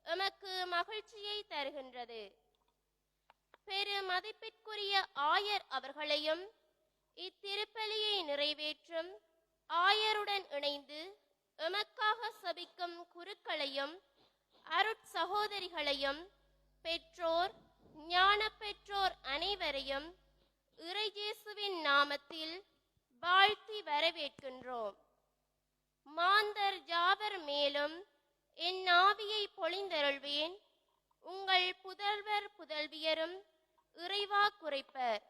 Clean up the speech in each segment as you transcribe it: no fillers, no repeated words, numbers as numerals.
எமக்கு மகிழ்ச்சியை தருகின்றது. பெரு மதிப்பிற்குரிய ஆயர் அவர்களையும் இத்திருப்பலியை நிறைவேற்றும் ஆயருடன் இணைந்து எமக்காக சபிக்கும் குருக்களையும் அருட்சகோதரிகளையும் பெற்றோர் ஞான பெற்றோர் அனைவரையும் இறையேசுவின் நாமத்தில் வாழ்த்தி வரவேற்கின்றோம். மாந்தர் யாவர் மேலும் என் ஆவியை பொழிந்தருள்வேன். உங்கள் புதல்வர் புதல்வியரும் இறைவாக்குரைப்பர்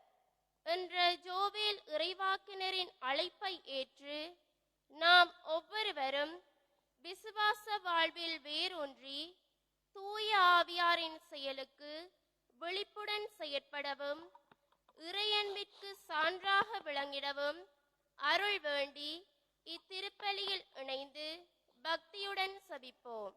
என்ற ஜோவேல் இறைவாக்கினரின் அழைப்பை ஏற்று நாம் ஒவ்வொருவரும் விசுவாச வாழ்வில் வேரூன்றி தூய ஆவியாரின் செயலுக்கு விழிப்புடன் செயற்படவும் இறையன்பிற்கு சான்றாக விளங்கிடவும் அருள் வேண்டி இத்திருப்பலியில் இணைந்து பக்தியுடன் சபிப்போம்.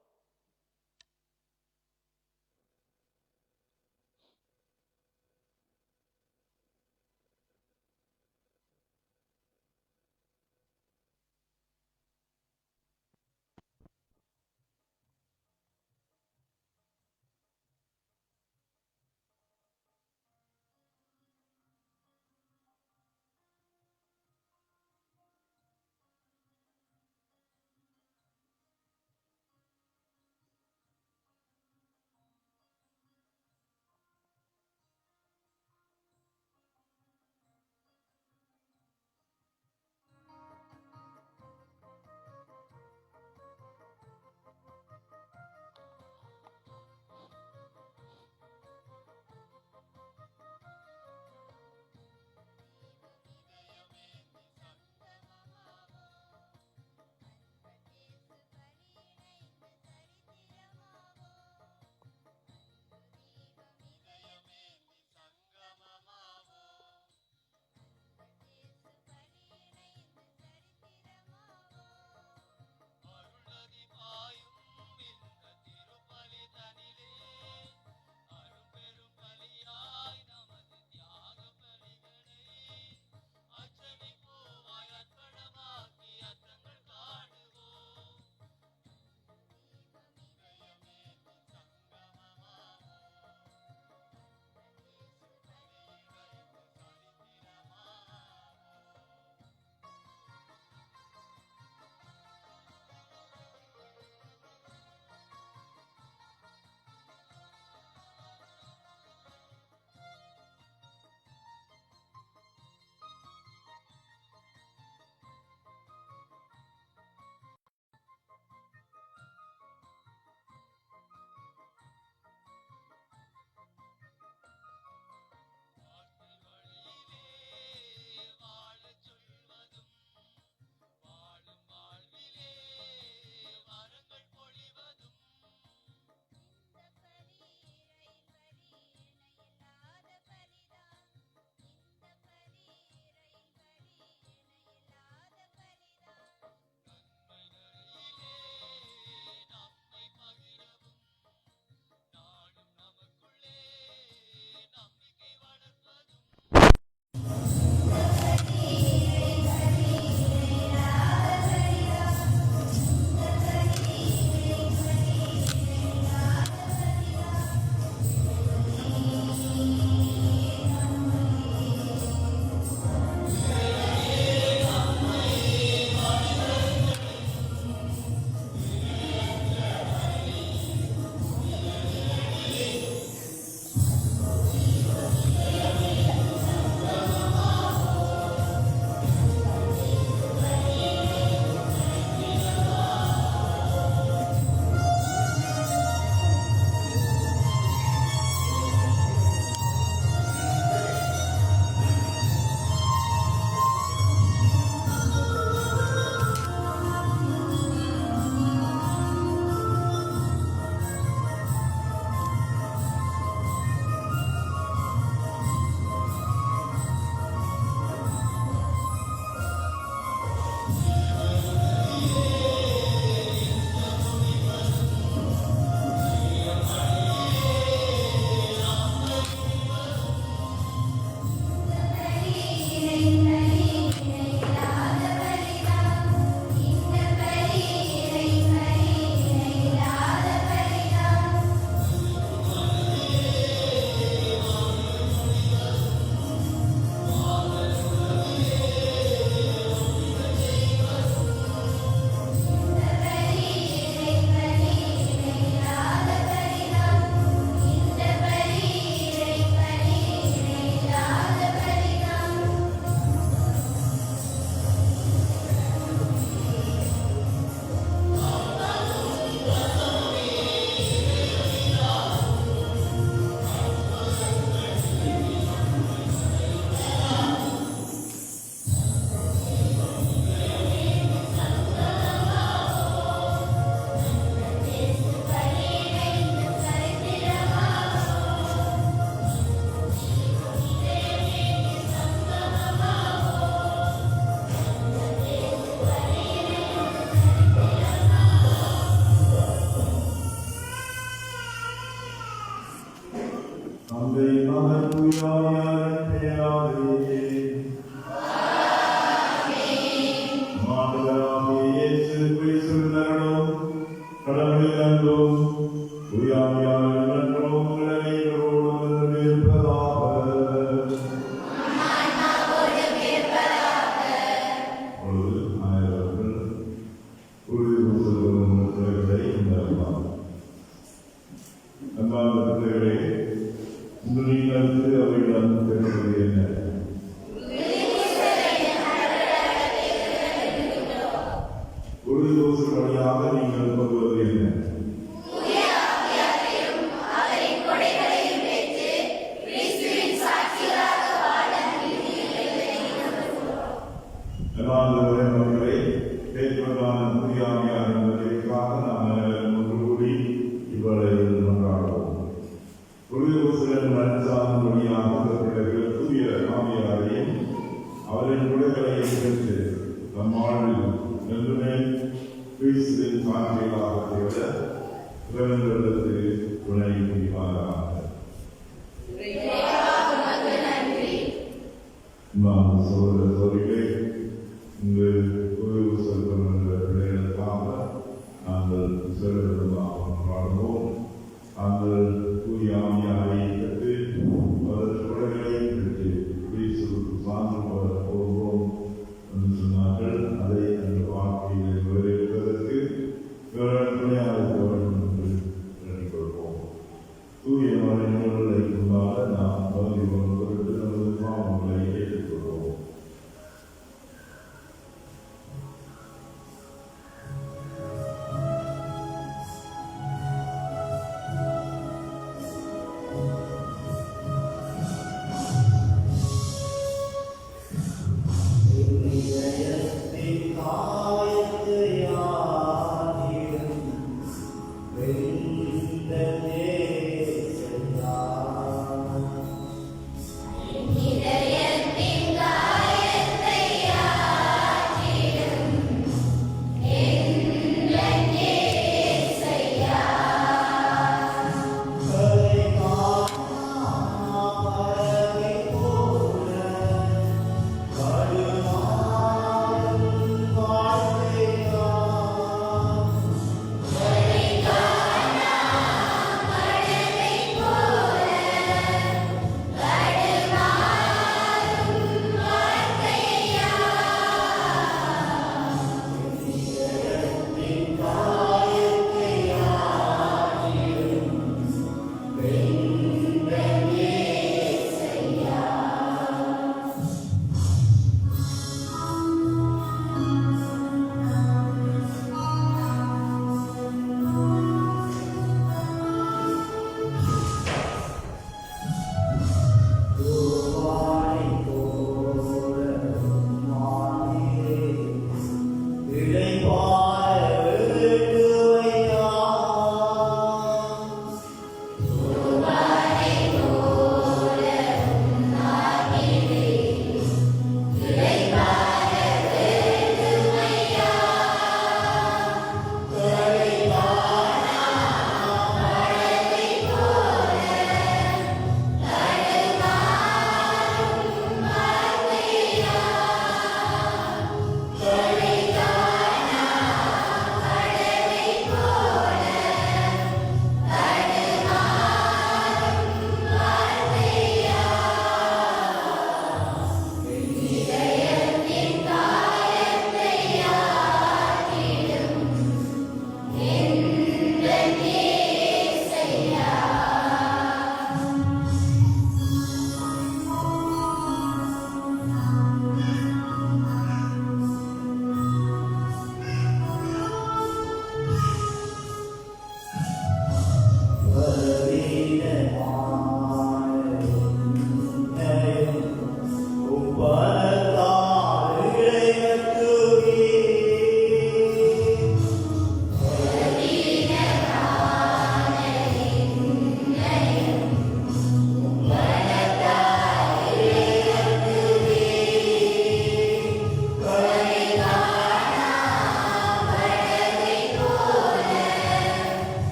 தந்தை மகன் தூயாவியாரின் பெயராலே ஆண்டவராகிய இயேசு கிறிஸ்துவின் அருளும் கடவுளின் அன்பும் தூயாவியாரின் நன்றும் உங்கள் அனைவரோடும் இருப்பதாக. அப்பொழுது ஆயர்கள் உறுதி சொல்லும் பிள்ளைகளை உண்டாக்கலாம். அன்பார்ந்த பிள்ளைகளே, இன்று நீங்கள் திரு அவையிடம் பெறுவது என்ன? உறுதி வழியாக நீங்கள் பெறுவது என்ன? மக்களை பேசுவதான புதியாமையார் என்பதற்காக நாம் ஒன்று கூடி இவ்வளையில் கொண்டாடுவோம். உறுதிவசன் நன்சாதன் வழியாக பிள்ளைகள் தூய ஆமையாரையும் அவரின் குடைகளையும் பெற்று நம் வாழ்வில் என்றுமே கிறிஸ்துவின் சாட்சிகளாக திகழ இறைவனிடத்தில் துணை புரிவாராக. சோதர சோதரிகளே, இங்கு உறவு செல்வம் என்ற பிள்ளைகளுக்காக நாங்கள் செல்வதாக கொண்டாடுவோம். நாங்கள் தூய ஆவியாரை பெற்று அவரது குடைகளை பெற்று கிறிஸ்துவுக்கு சான்று போகிறோம் என்று சொன்னார்கள். அதை அந்த வாழ்க்கையை நிறைவேற்றுவதற்கு துணையாக வேண்டும் என்று எண்ணிக் கொள்வோம். தூய மறைநூல்களை கொண்டாட நாம் பகுதி கொண்டு நமது பாவங்களை ஏற்றுக்கொள்வோம்.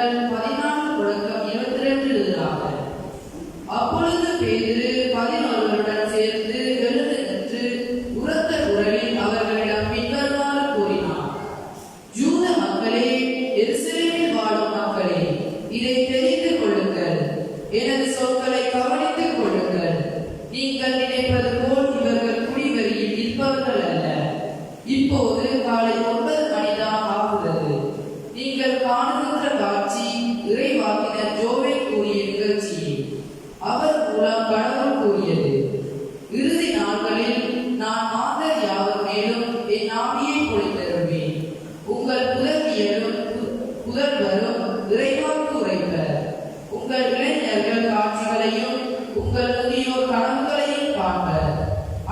முதல் 14 தொடக்கம் 22 எழுதாக. அப்பொழுது பேதுரு 11 சேர்ந்து எழுந்து நின்று உரத்த குரலில் அவர்களிடம் பின்வருமாறு கூறினார். யூத மக்களே, எருசலேமில் வாழும் மக்களே, இதை தெரிந்து கொள்ளுங்கள். எனது சொற்களை கவனித்துக் கொள்ளுங்கள். நீங்கள் நினைப்பது போல் இவர்கள் குடிவெறியில் இருப்பவர்கள் அல்ல. இப்போது காலை 9 மணிதான் ஆகுகிறது. நீங்கள் காணுகின்ற காட்சி இறைவாக்கினர் ஜோவேல் கூறிய நிகழ்ச்சியே. அவர் மூலம் கடவுள் கூறியது, இறுதி நாட்களில் நான் மாந்தர் யாவர் மேலும் என் ஆவியை பொழிந்தருள்வேன். உங்கள் புதல்வியரும் புதல்வரும் இறைவாக்கு உரைப்பர். உங்கள் இளைஞர்கள் காட்சிகளையும் உங்கள் முதியோர் கனவுகளையும் காண்பர்.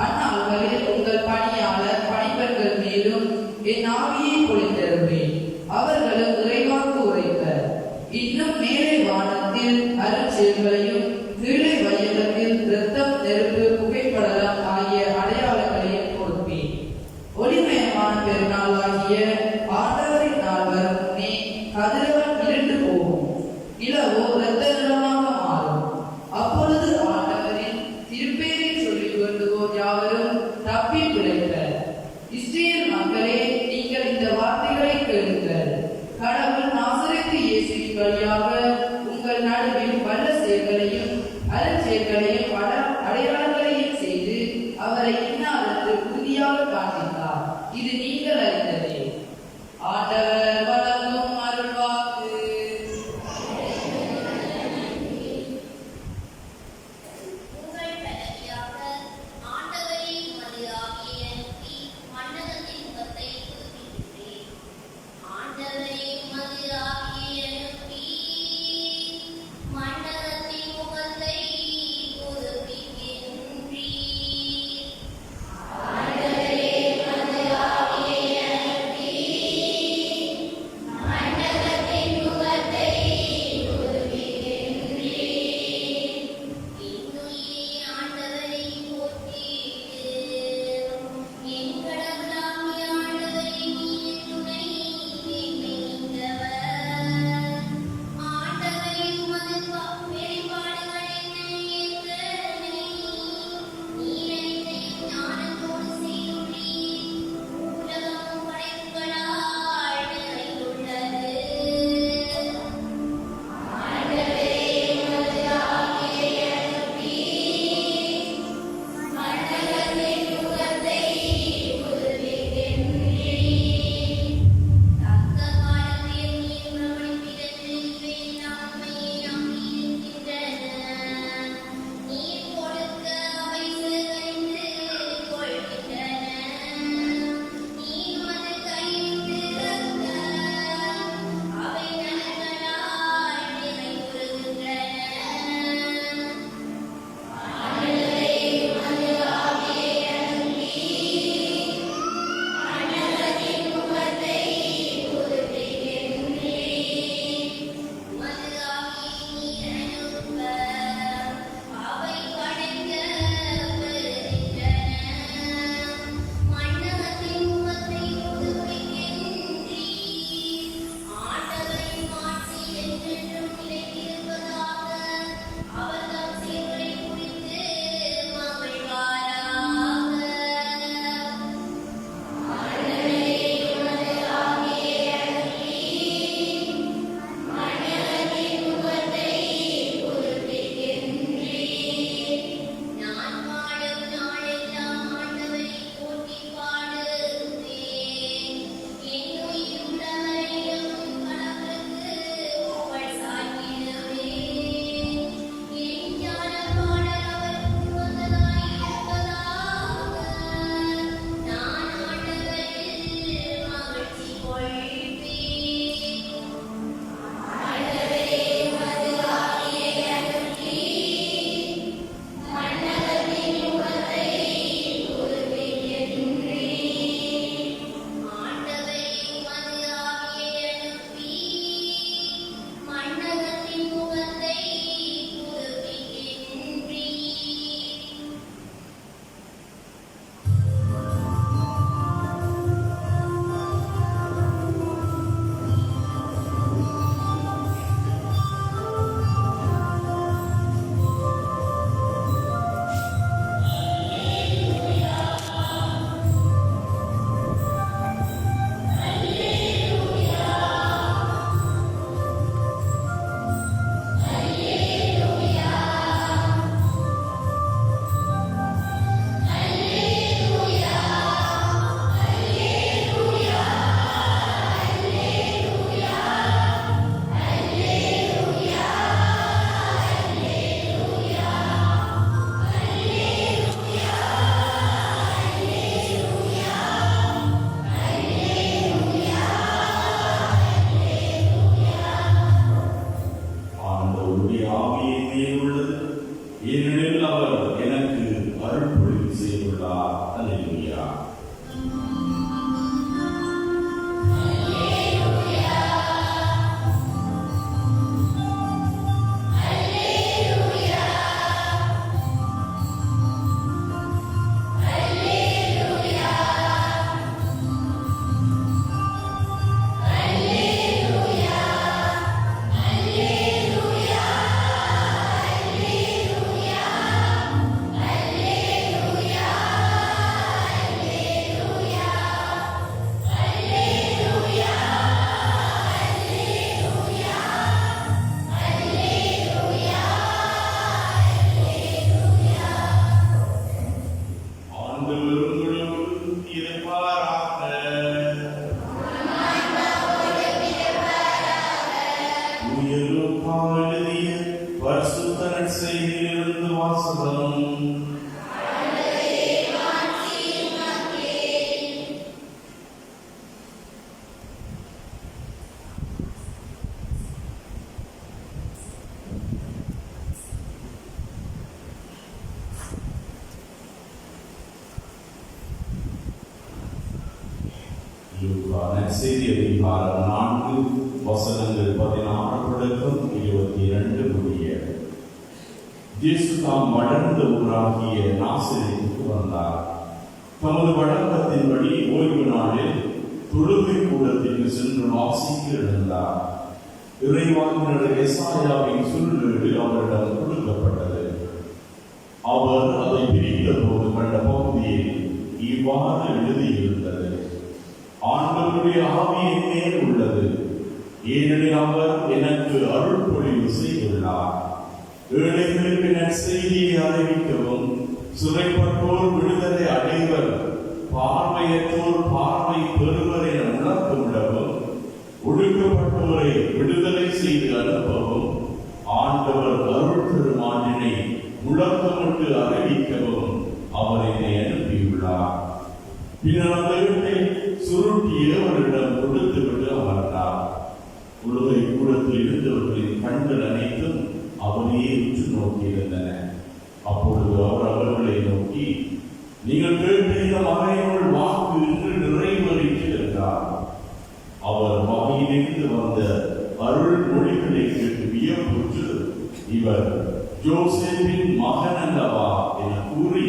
அந்நாள்களில் உங்கள் பணியாளர் பணிப்பெண்கள் மேலும் என் ஆவியை பொழிந்தருள்வேன். அவர்களும் இறைவாக்கு உரைப்பர். இன்னும் மேலே வானத்தில் அருட்செயல்களையும் கீழே வையகத்தில் இரத்தம், நெருப்பு, புகைப்படலம் ஆகிய அடையாளங்களையும் கொடுப்பேன். ஒளிமயமான பெருநாள் ஆகிய ஆண்டவரின் நாள் வரும் முன்னே கதிரவன் இருண்டு போகும், நிலவோ இரத்த நிறமாக மாறும். அப்பொழுது ஆண்டவரின் திருப்பேரை சொல்லி வேண்டுவோர் யாவரும் தப்பி பிழைப்பர். இஸ்ரேல் மக்களே, நீங்கள் இந்த வார்த்தைகளை கேளுங்கள். கடவுள் நாசரேத்து இயேசுவின் வழியாக உங்கள் நடுவில் வல்ல செயல்களையும் அருட்செயல்களையும் அடையாளங்களையும் செய்து அவரை இன்னாருக்கு உறுதியாக காண்பித்தார். இது நீங்கள் அறிந்ததே. ஆண்டவர் வழங்கும் அருள்வாக்கு. ஆண்டவரே, மதியாகிய எழுதிய பரிசுத்த நற்செய்தியிலிருந்து வாசகம். நற்செய்தி அதிகாரம் 4 வசனங்கள் 16 தொடக்கம் 22 முடிய. இயேசு தாம் வளர்ந்த ஊராகிய நாசரேத்துக்கு வந்தார். தமது வழக்கத்தின்படி ஓய்வு நாளில் தொழுகை கூடத்திற்கு சென்று வாசிக்க எழுந்தார். இறைவாக்கினர் எசாயாவின் சொல்லேடு அவரிடம் கொடுக்கப்பட்டது. அவர் அதை பிரித்த போது கண்ட பகுதியில் இவ்வாறு எழுதியிருந்தது: ஆண்டவருடைய ஆவி என் மேல் உள்ளது, ஏனெனில் அவர் எனக்கு அருள் பொழிவு செய்துள்ளார். ஏழைகளுக்கு நற்செய்தியை அறிவிக்கவும், சிறைப்பட்டோர் விடுதலை அடைவர், பார்வையற்றோர் பார்வை பெறுவர் என உணர்த்தவிடவும், ஒடுக்கப்பட்டோரை விடுதலை செய்து அனுப்பவும், ஆண்டவர் அருள் திருமாலினை முழக்கமிட்டு அறிவிக்கவும் அவர் என்னை அனுப்பியுள்ளார். பின்னர் அந்த வீட்டை சுருட்டிய அவரிடம் கொடுத்துவிட்டு அமர்ந்தார். உலகை கூடத்தில் இருந்தவர்களின் கண்கள் அனைத்தும் அவரையே உற்று நோக்கியிருந்தன. அப்பொழுது அவர் அவர்களை நோக்கி, நீங்கள் கேட்ட இந்த மறைநூல் வாக்கு இன்று நிறைவேறிற்று என்றார். அவர் வகையிலிருந்து வந்த அருள் மொழிகளை கேட்டு வியப்புற்று, இவர் ஜோசேப்பின் மகன் அல்லவா என கூறி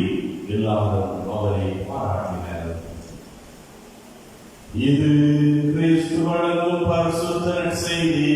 எல்லாரும் அவரை பாராட்டினர். இது கிறிஸ்து வழங்கும் பரிசுத்த நற்செய்தி.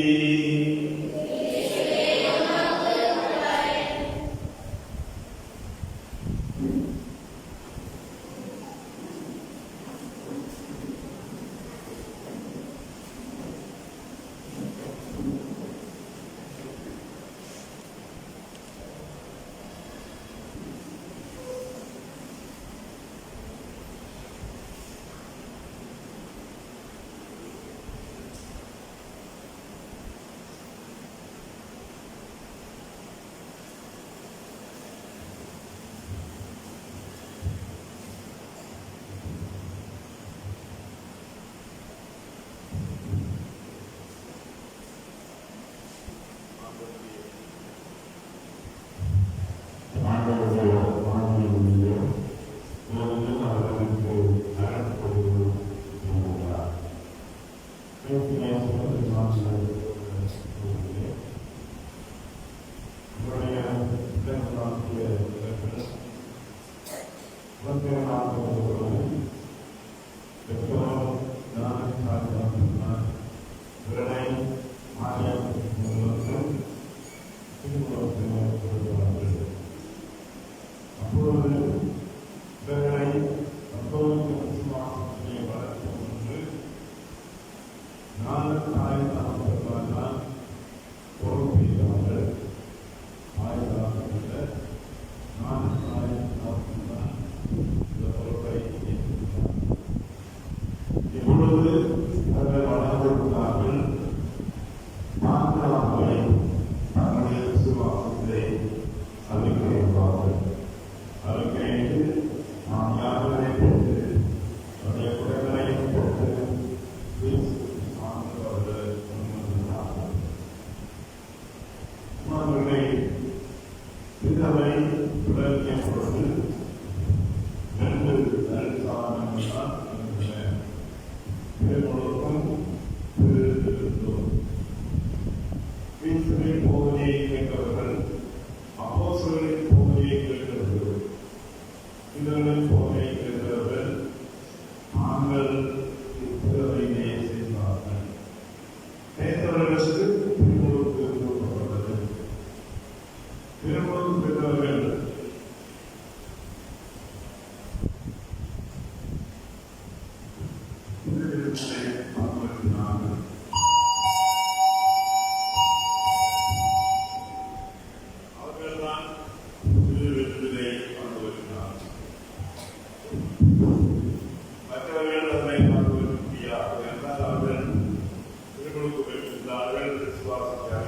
விசுவாசிக்கிறார்கள்.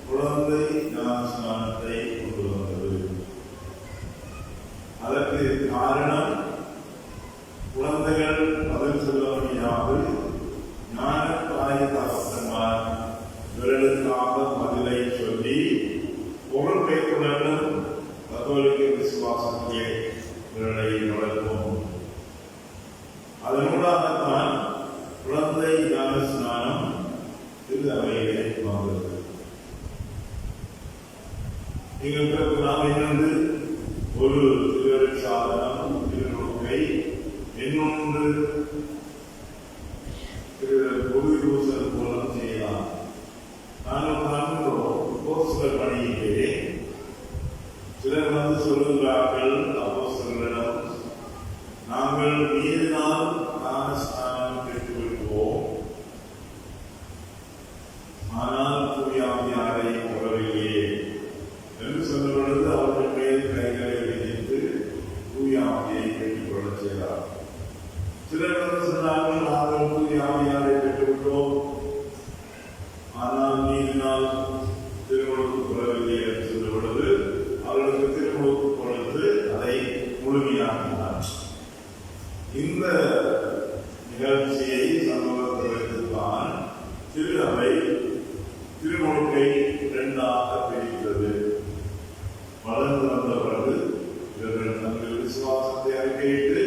குழந்தை ஞானஸ்நானத்தை கொண்டு வந்தது. அதற்கு காரணம் குழந்தைகள் பதில் சொல்ல முடியாது. ஞானத்தாய் தகப்பன்மார் இவர்களுக்காக பதிலை சொல்லி பொறுப்பேற்றுடன் கத்தோலிக்க விசுவாசத்திலே இவர்களை வளர்ப்போம். அதனூடாகத்தான் குழந்தை ஞானஸ்நானம் திரு அவையிலே வந்தது. எங்களுக்கு நாம் இருந்து ஒரு திருவருட் சாதனம் திருநோக்கை இன்னொன்று பொது யோசனை மூலம் செய்யலாம். நாங்கள் அப்போஸ்தலர் பணியிலே சிலர் சொல்லுகிறார்கள், அப்போஸ்தலரிடம் நாங்கள் நீரினால் ஞானஸ்நானம் பெற்றுவிடுவோம், ஆனால் தூயாவியாரை வரவில்லையே என்று சொன்ன பொழுது அவர்கள் மேல் கைகளை விதித்து தூயாவியை பெற்றுக்கொள்ள செய்தார். சிலர் சொன்னார்கள், நாங்கள் தூயாவியாரை பெற்றுவிட்டோம், ஆனால் நீரினால் திருமணத்துக்கு வரவில்லை என்று சொல்ல பொழுது அவர்களுக்கு திருமணத்துக்கு கொடுத்து அதை முழுமையாக்கினார். இந்த நிகழ்ச்சியை சமூகத்திற்கான திரு அவை திருமுழுக்கை இரண்டாக பிரித்தது. வளர்ந்து வந்த பிறகு இவர்கள் தங்கள் விசுவாசத்தை அறிக்கையிட்டு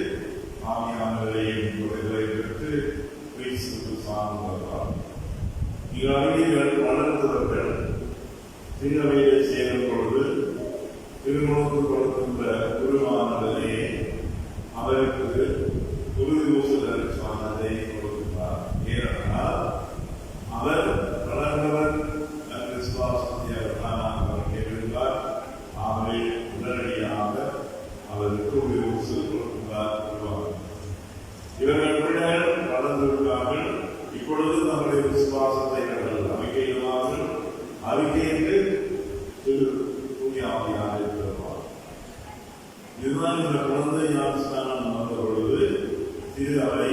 ஆவியானவரையும் குறைகளை பெற்று கிறிஸ்துவுக்கு சார்ந்தார்கள். இவ்வகையில் வளர்ந்தவர்கள் திரு அவையை சேரும் பொழுது திருமுழுக்கு கொடுக்கின்ற குருவானவரே அவருக்கு உறுதி ஊசல் சாதனை கொடுக்கிறார். ஏனென்றால் அவர் வளர்ந்தவர் விசுவாசத்தை அவர் கேட்டிருந்தார். ஆகவே உடனடியாக அவருக்கு உறுதி ஊசல் கொடுக்கிறார். இவர்கள் பிள்ளைகள் வளர்ந்திருக்கிறார்கள். இப்பொழுது தங்களுடைய விசுவாசத்தை அறிக்கையிடுவார்கள். அறிக்கையிட்டு திரு தூயாவியாக இருக்கிறார். இதுதான் இந்த குழந்தை ஞானஸ்நானம் வந்த பொழுது திரு அவை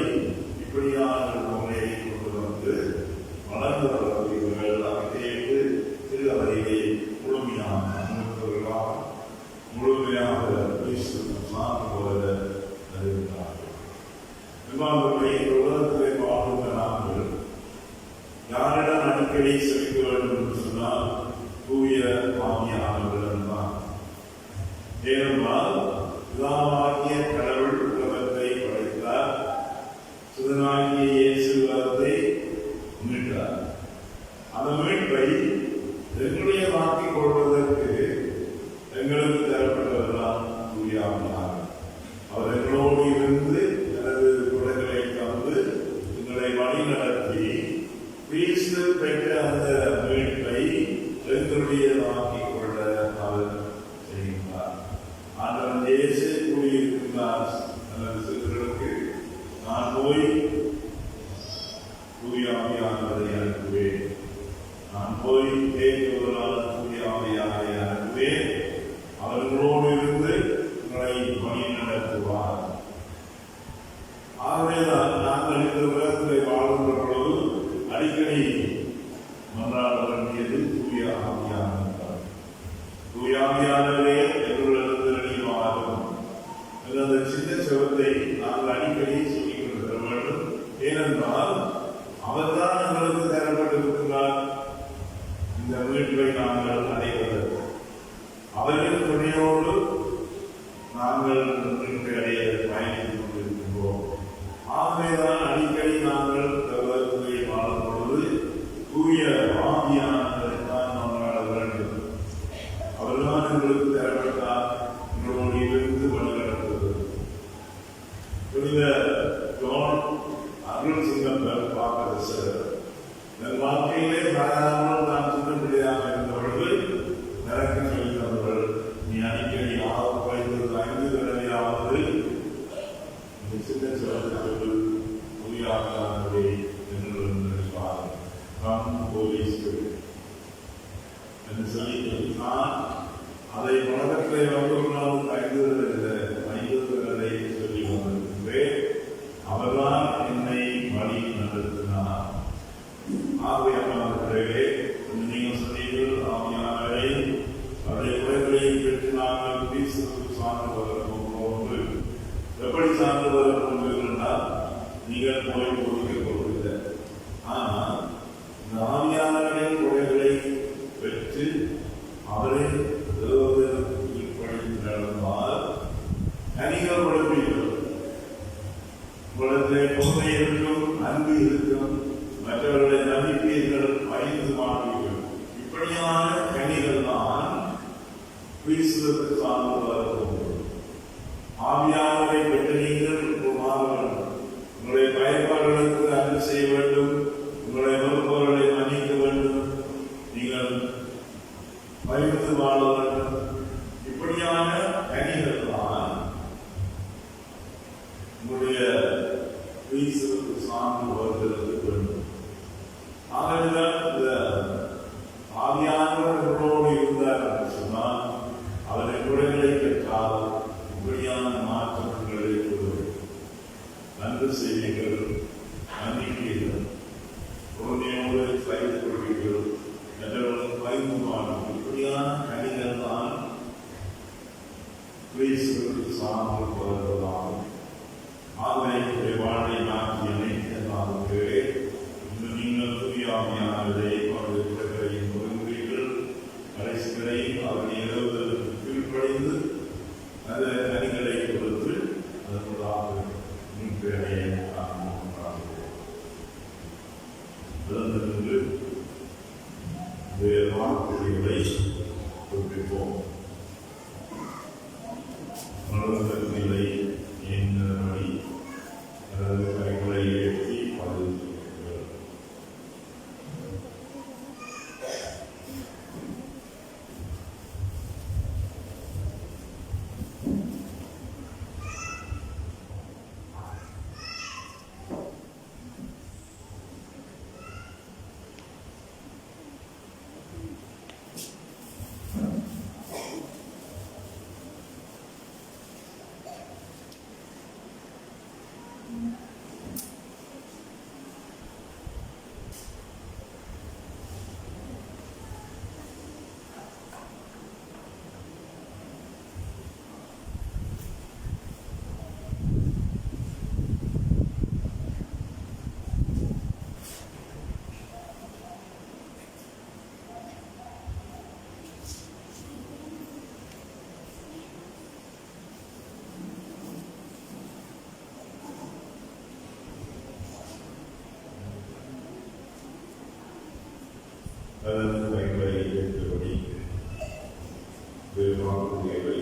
இப்படியான முறையை கொண்டு வந்து வளர்ந்தவர்கள் இவர்கள் அறிக்கையிட்டு திரு அவையை முழுமையாக போல அறிவித்தார்கள். உலகத்திலே வாழ்ந்த நாங்கள் யாரிடம் அடிக்கடி செலுத்த வேண்டும் என்று சொன்னால் தூய ஆவியானவரிடம் தான். ஏனென்றால் பிதாவாகிய கடவுள் உலகத்தை படைத்தார், சுதனாகிய இயேசு உலகத்தை மீட்டார். அந்த மீட்பை எங்களுடையதாக்கிக் கொள்வதற்கு எங்களுக்கு தரப்பட்டவர்தான் தூய ஆவியானவர். அவர் எங்களோடு இருந்து எனது குறைகளை தந்து எங்களை வழி நடத்தி கிறிஸ்து பெற்ற அந்த மீட்பை எங்களுடையதாக்கிக் கொள்ள அவர் செய்கிறார். ஆண்டவன் இயேசு கூறியிருக்கிறார் எனது சிறுவர்களுக்கு, நான் போய் தூய ஆவியானவரை அனுப்புவேன், நான் போய் தேடுவதனால் தூய ஆவியானவரை அனுப்புவேன், அவர்களோடு இருந்து உங்களை வழி நடத்துவார். ஆகவேதான் நாங்கள் இந்த உலகத்திலே வாழ்கின்ற பொழுது அடிக்கடி மன்றாட வேண்டியது தூய ஆவியானவர். தூய ஆவியானவரே எங்களிடத்தில் அணிவாகும் அந்த சின்ன செவத்தை நாங்கள் அடிக்கடி சொல்லிக் கொண்டிருக்க வேண்டும். ஏனென்றால் அவர்தான் எங்களுக்கு தரப்பட்டிருக்கிறார் இந்த மீட்பை நாங்கள் அடைவதற்கு. அவரின் துணையோடு நாங்கள் மீட்பை அடைய பயணித்துக் கொண்டிருக்கின்றோம். ஆகவேதான் அடிக்கடி நாங்கள் உலகத்திலே வாழும் பொழுது தூய ஆவியானவரை தான் மன்றாட வேண்டும். அவர்தான் எங்களுக்கு தரப்பட்டார், எங்களோடு இருந்து வழிநடத்துவது. புனித ஜான் அருள் சிங்கப்பர் பாக்கரசர் என் வாழ்க்கையிலே சாதாரண நான் சின்ன பிள்ளையாக இருந்த பொழுது எனக்கு சொல்லி தந்தவர்கள், நீ அடிக்கடி 5 தடவையாவது இந்த சின்ன சிறப்பு புதியாகவே என்று நினைப்பார். என்று சொல்லி நான் அதை உலகத்திலே வந்தவர்களால் 5 தடவை சொல்லி வந்திருக்கின்றேன். அவர்தான் என்னை வழி நடத்தினார். ஆகவே அம்மாவர்களே நீங்கள் சொன்னீர்கள் நீங்கள் போய் கொடுக்க போவதில்லை. ஆனால் இந்த ஆவியானவரின் குறைகளை பெற்று அவரை படித்து நடந்தால் கனிகள் கொடுப்பீர்கள். உங்களது பொறுமை இருக்கும், அன்பு இருக்கும், மற்றவர்களை நம்பிக்கைகள் அறிந்து மாறுவீர்கள். இப்படியான கனிகள் தான் கிறிஸ்துவுக்கு சார்ந்ததாக போகிறது. ஆவியானவரை பெற்ற நீங்கள் உங்களுடைய பயன்பாடுகளுக்கு அன்பு செய்ய வேண்டும், உங்களுடைய மறுப்பவர்களை மன்னிக்க வேண்டும், நீங்கள் பகிர்ந்து வாழ வேண்டும். இப்படியான கனிகள் தான் உங்களுடைய கிறிஸ்துவுக்கு சார்ந்து வருவதற்கு வேண்டும். ஆகவேதான் இந்த ஆவியானவர் உங்களோடு இருந்தார் என்று சொன்னால் அவரை குறைகளை பெற்றால் இப்படியான மாற்றங்களை நன்கு செய்வீர்கள், மன்னிப்பீர்கள், குழந்தையோடு வைத்துக் கொள்வீர்கள், மற்றவர்களுக்கு பயந்து வாழும். இப்படியான கனிகள் தான் கிறிஸ்துவுக்கு சார்ந்து வருவதாகும். ஆதரவுடைய வாழ்வை மாற்றி அமைத்ததற்கு இன்னும் நீங்கள் புதிய ஆவியானவரை அவருடைய குறைகளையும் பொருந்தீர்கள், கடைசிகளையும் அவருடைய எழுவதற்கு கீழ்ப்படைந்து அந்த கனிகளை கொடுத்து அதற்காக முன்பேரையை விளந்திருந்து வேறு வாக்குறுதிகளை குறிப்பிப்போம். நிலை என்னபடி அதாவது கைகளை ஏற்றி பாதுகாக்கிறது. அதற்கு கைகளை ஏற்றபடி வேறு வாக்குறுதிகளை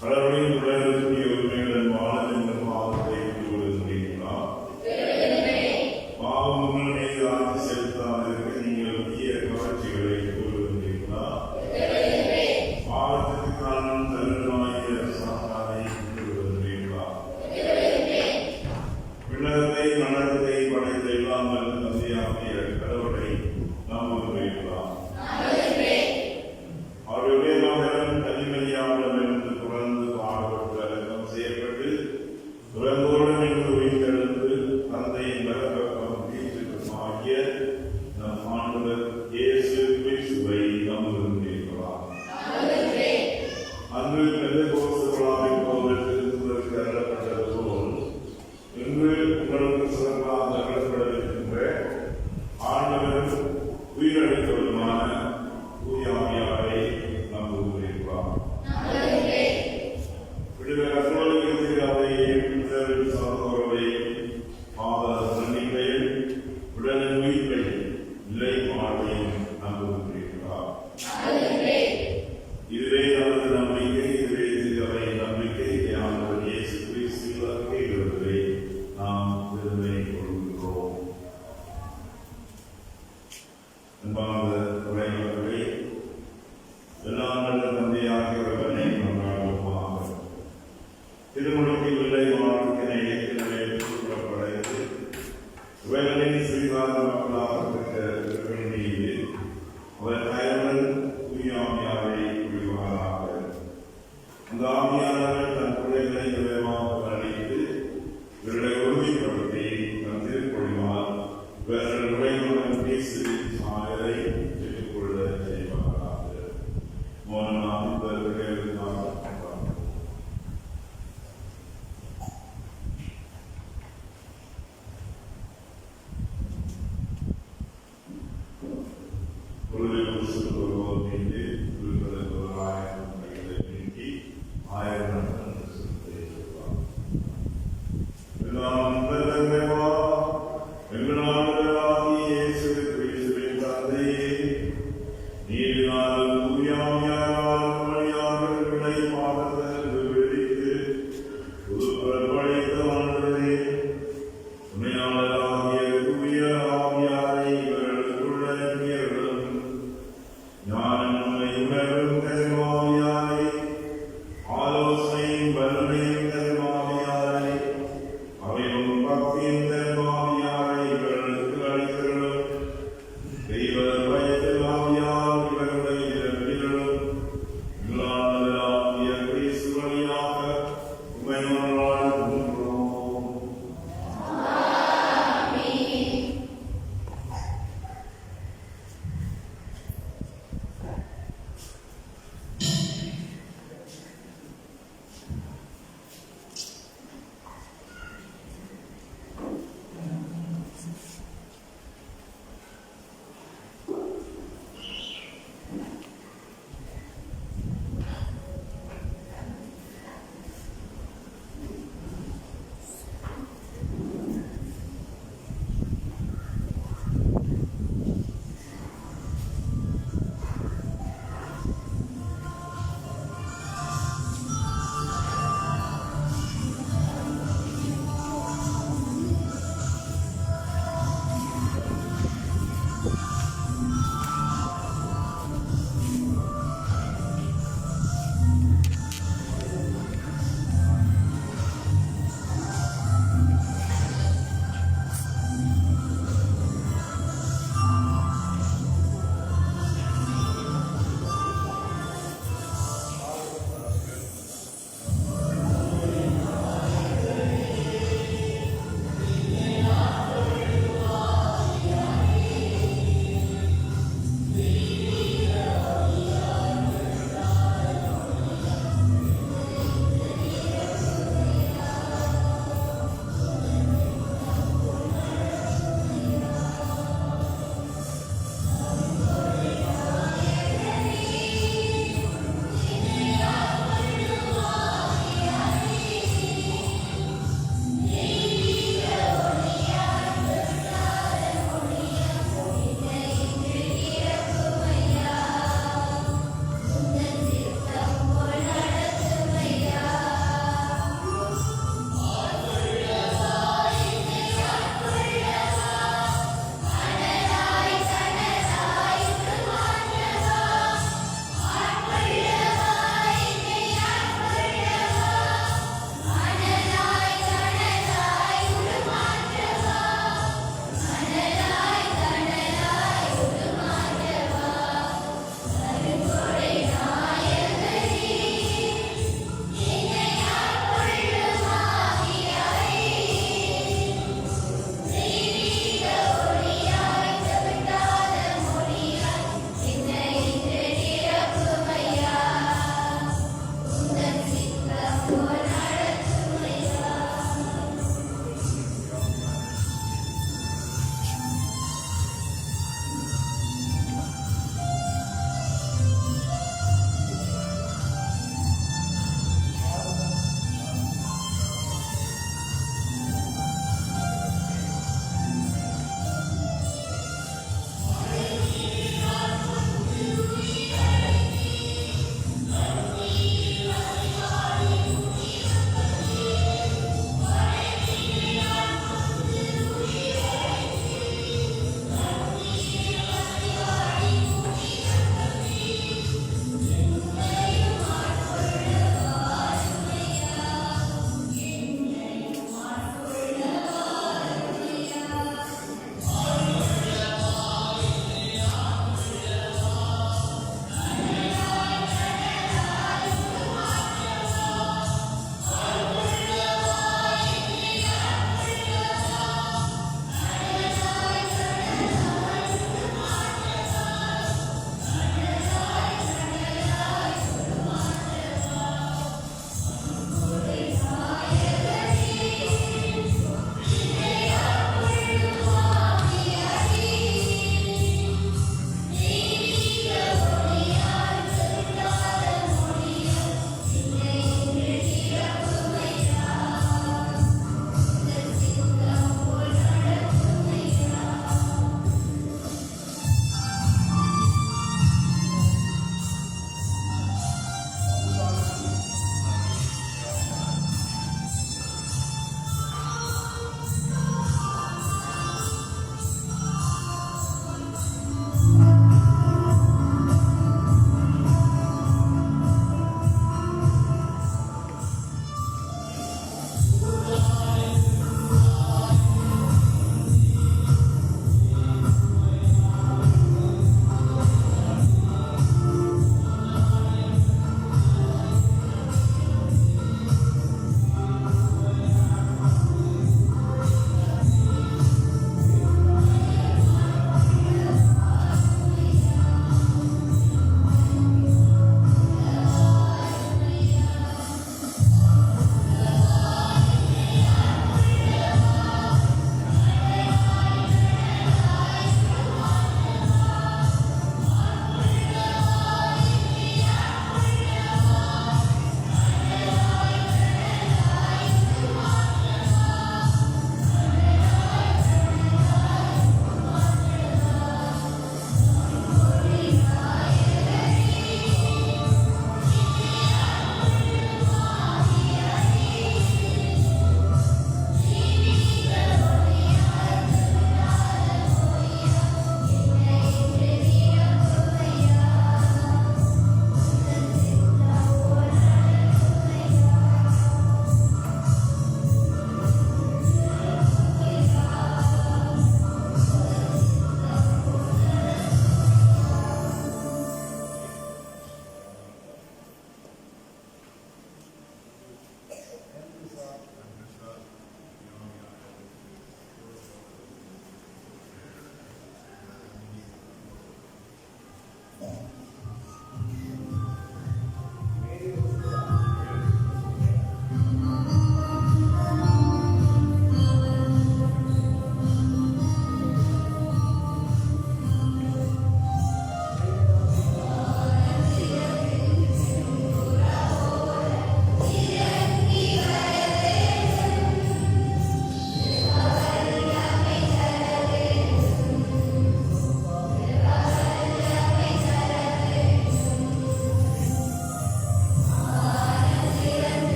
கடவுளின் உலகத்திற்கு உரிமையுடன் வாழ நீங்கள் பாவத்தை விடுவதா? பாவம் உங்கள் மீது ஆட்சி செலுத்தாததற்கு நீங்கள் முக்கிய கவர்ச்சிகளை கூறுகின்றீர்களா? பாவத்திற்கு காரணம் தருணமாகிய சாத்தானை விடுவதா? விண்ணகத்தை மனத்தை படைத்த இல்லாமல் தந்தையாகிய கடவுளை நம்புகிறீர்களா? அவருடைய மகன் கனிமணியாவிடமிருந்து தொடர்ந்து பாடுபட்டு அடக்கம் செய்யப்பட்டு துறந்தோடு நின்று உயிர்த்தெழுந்து தந்தையின் வலப்பக்கம் வீட்டிற்குமாகிய நம் ஆண்டவர் இயேசு கிறிஸ்துவை நம்புகிறீர்களா? அன்று பெந்தெகோஸ்து விழாவின் போது திருத்துதலுக்கு அருளப்பட்டது போல் இன்று உங்களுக்கு சிறப்பாக அருளப்படவிருக்கின்ற ஆண்டவர் உயிரளித்தவருமான தூய ஆவியாரை நம்புகிறீர்களா? விடுதலை கத்தோலிக்கரையும் சகோதரரையும் பாவ மன்னிப்பையும் உடலின் உயிர்ப்பையும் நிலை வாழ்வையும் நம்புகிறீர்களா? இதுவே நமது நம்பிக்கை, இதுவே இதுவரை நம்பிக்கை. ஆண்டவர் இயேசு கிறிஸ்துவின் கைவிடுவதை நாம் பெருமை கொள்கிறோம். அன்பார்ந்த உரையாளர்களே, எல்லாம் நல்ல தந்தையாகிறவனை கொண்டாடுவோமாக. திருமுழுக்கில் இல்லை வாழ்க்கையை ஏற்கனவே கூறப்படைந்து வேலையின் ஸ்ரீகாந்த மக்களாக பெற்ற வேண்டியது அவர் கையுடன் தூய ஆவியாரை புரிவாராக. அந்த ஆவியாளர்கள் தன் பிள்ளைகளை விரைவாக அளித்து இவர்களை உறுதிப்படுத்தி தன் திருப்பொழிவால் இவர்கள் உரையுடன் பேசி சாயலை பெற்றுக்கொள்ள செய்வாராக. மோனாம் ஞானம்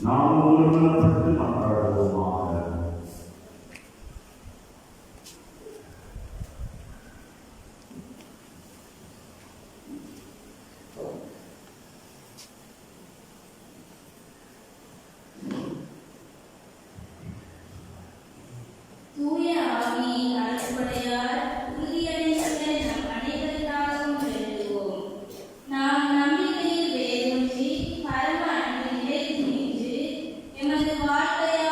நாம் ஒருமனப்பட்டு மன்றாடுவோமாக. தூய ஆவியின் அருள்படையால் உறுதியடைந்த நம் அனைவருக்காகவும் வேண்டுவோம். நாம் நம்பிக்கையில் வேரூன்றி பரம அன்பில் நிலைத்து நின்று எமது வாழ்க்கையால்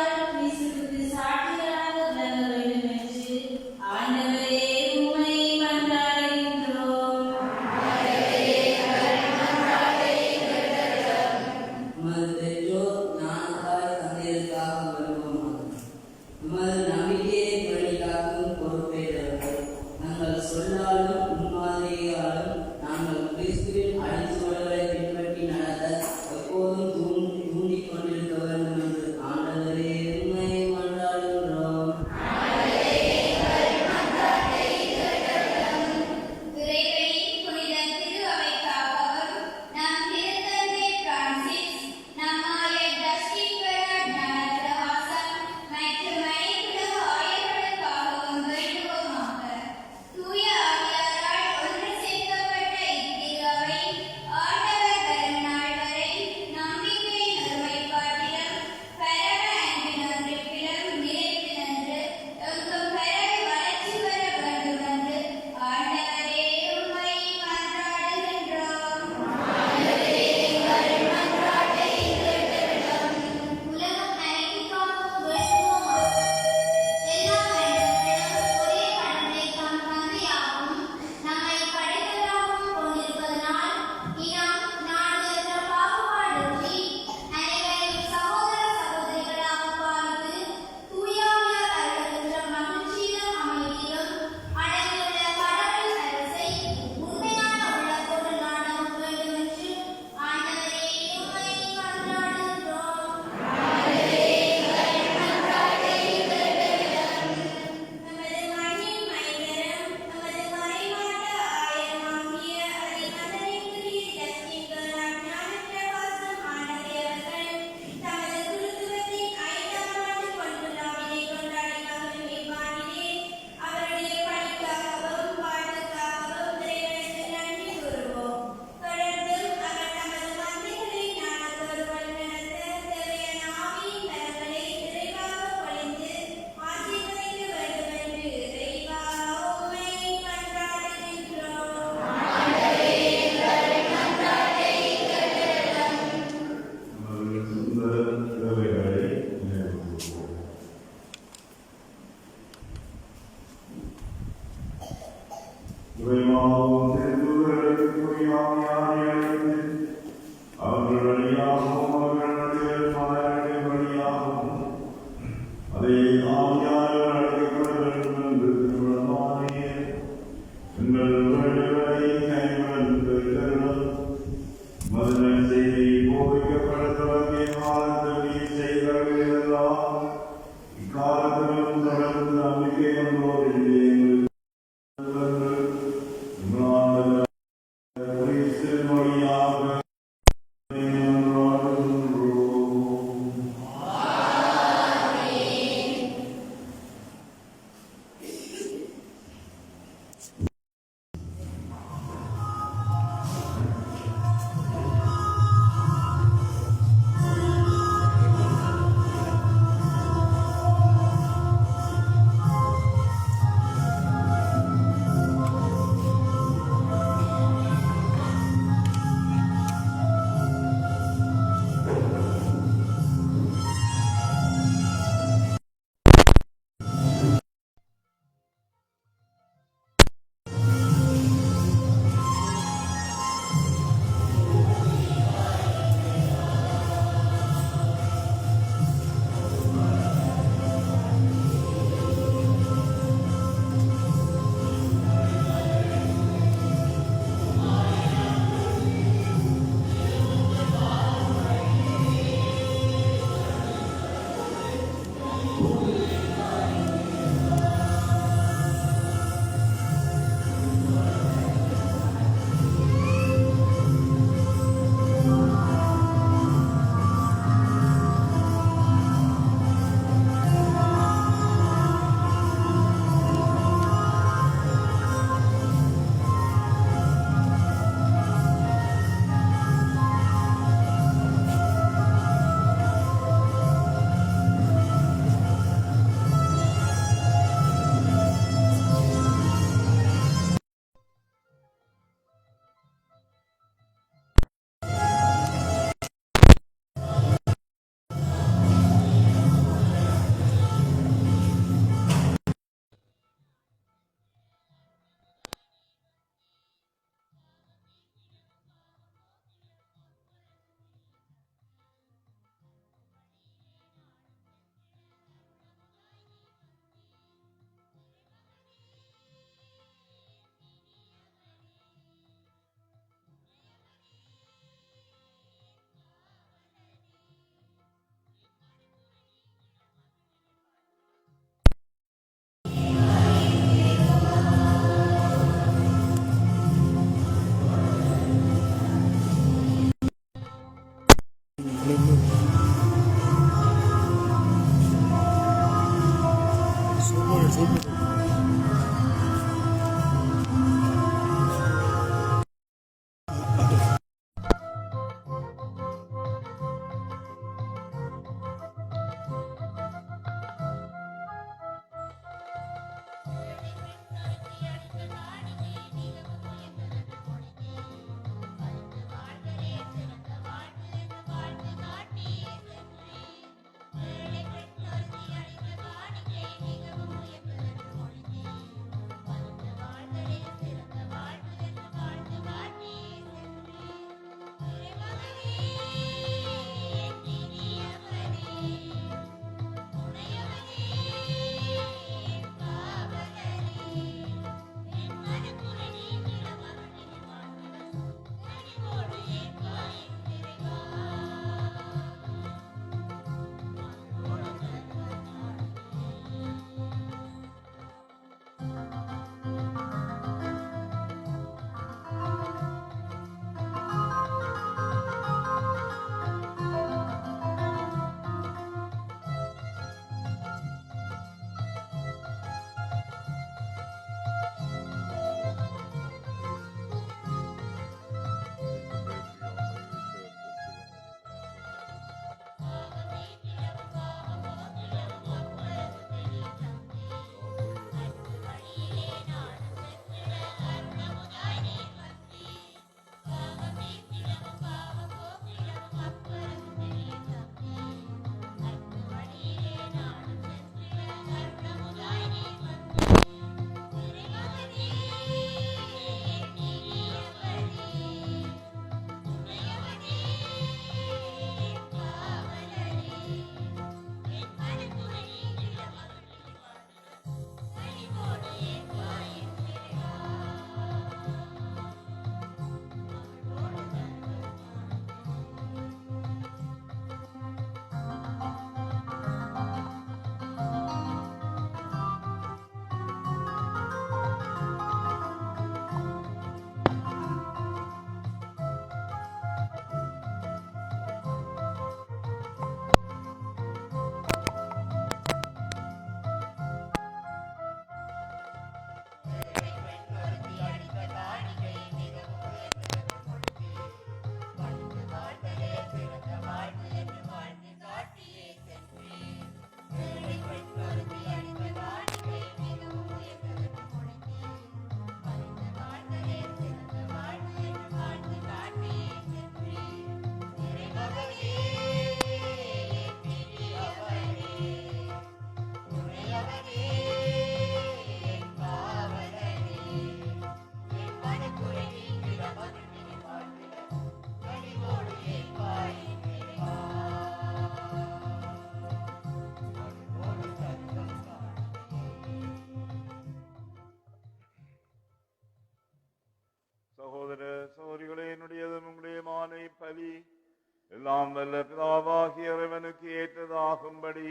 எல்லாம் வல்ல பிதாவாகிய இறைவனுக்கு ஏற்றதாகும்படி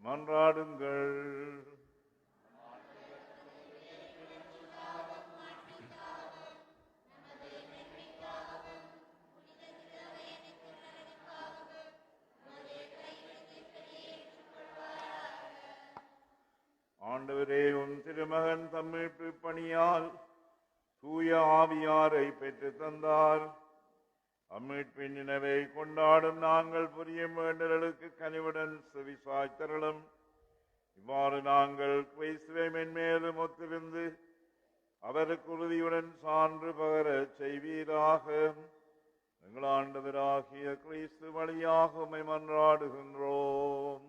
மன்றாடுங்கள். ஆண்டவரே, உன் திருமகன் தம்மிழ்ப்பு பணியால் தூய ஆவியாரை பெற்று தந்தார். அம்மீட்பின் நினைவை கொண்டாடும் நாங்கள் புரியும் வேண்டலுக்கு கனிவுடன் செவிசாய்த்தருளும். இவ்வாறு நாங்கள் கிறிஸ்துவை மென்மேலும் ஒத்திருந்து அவருக்கு உறுதியுடன் சான்று பகர செய்வீராக. எங்கள் ஆண்டவராகிய கிறிஸ்து வழியாக உம்மை மன்றாடுகின்றோம்.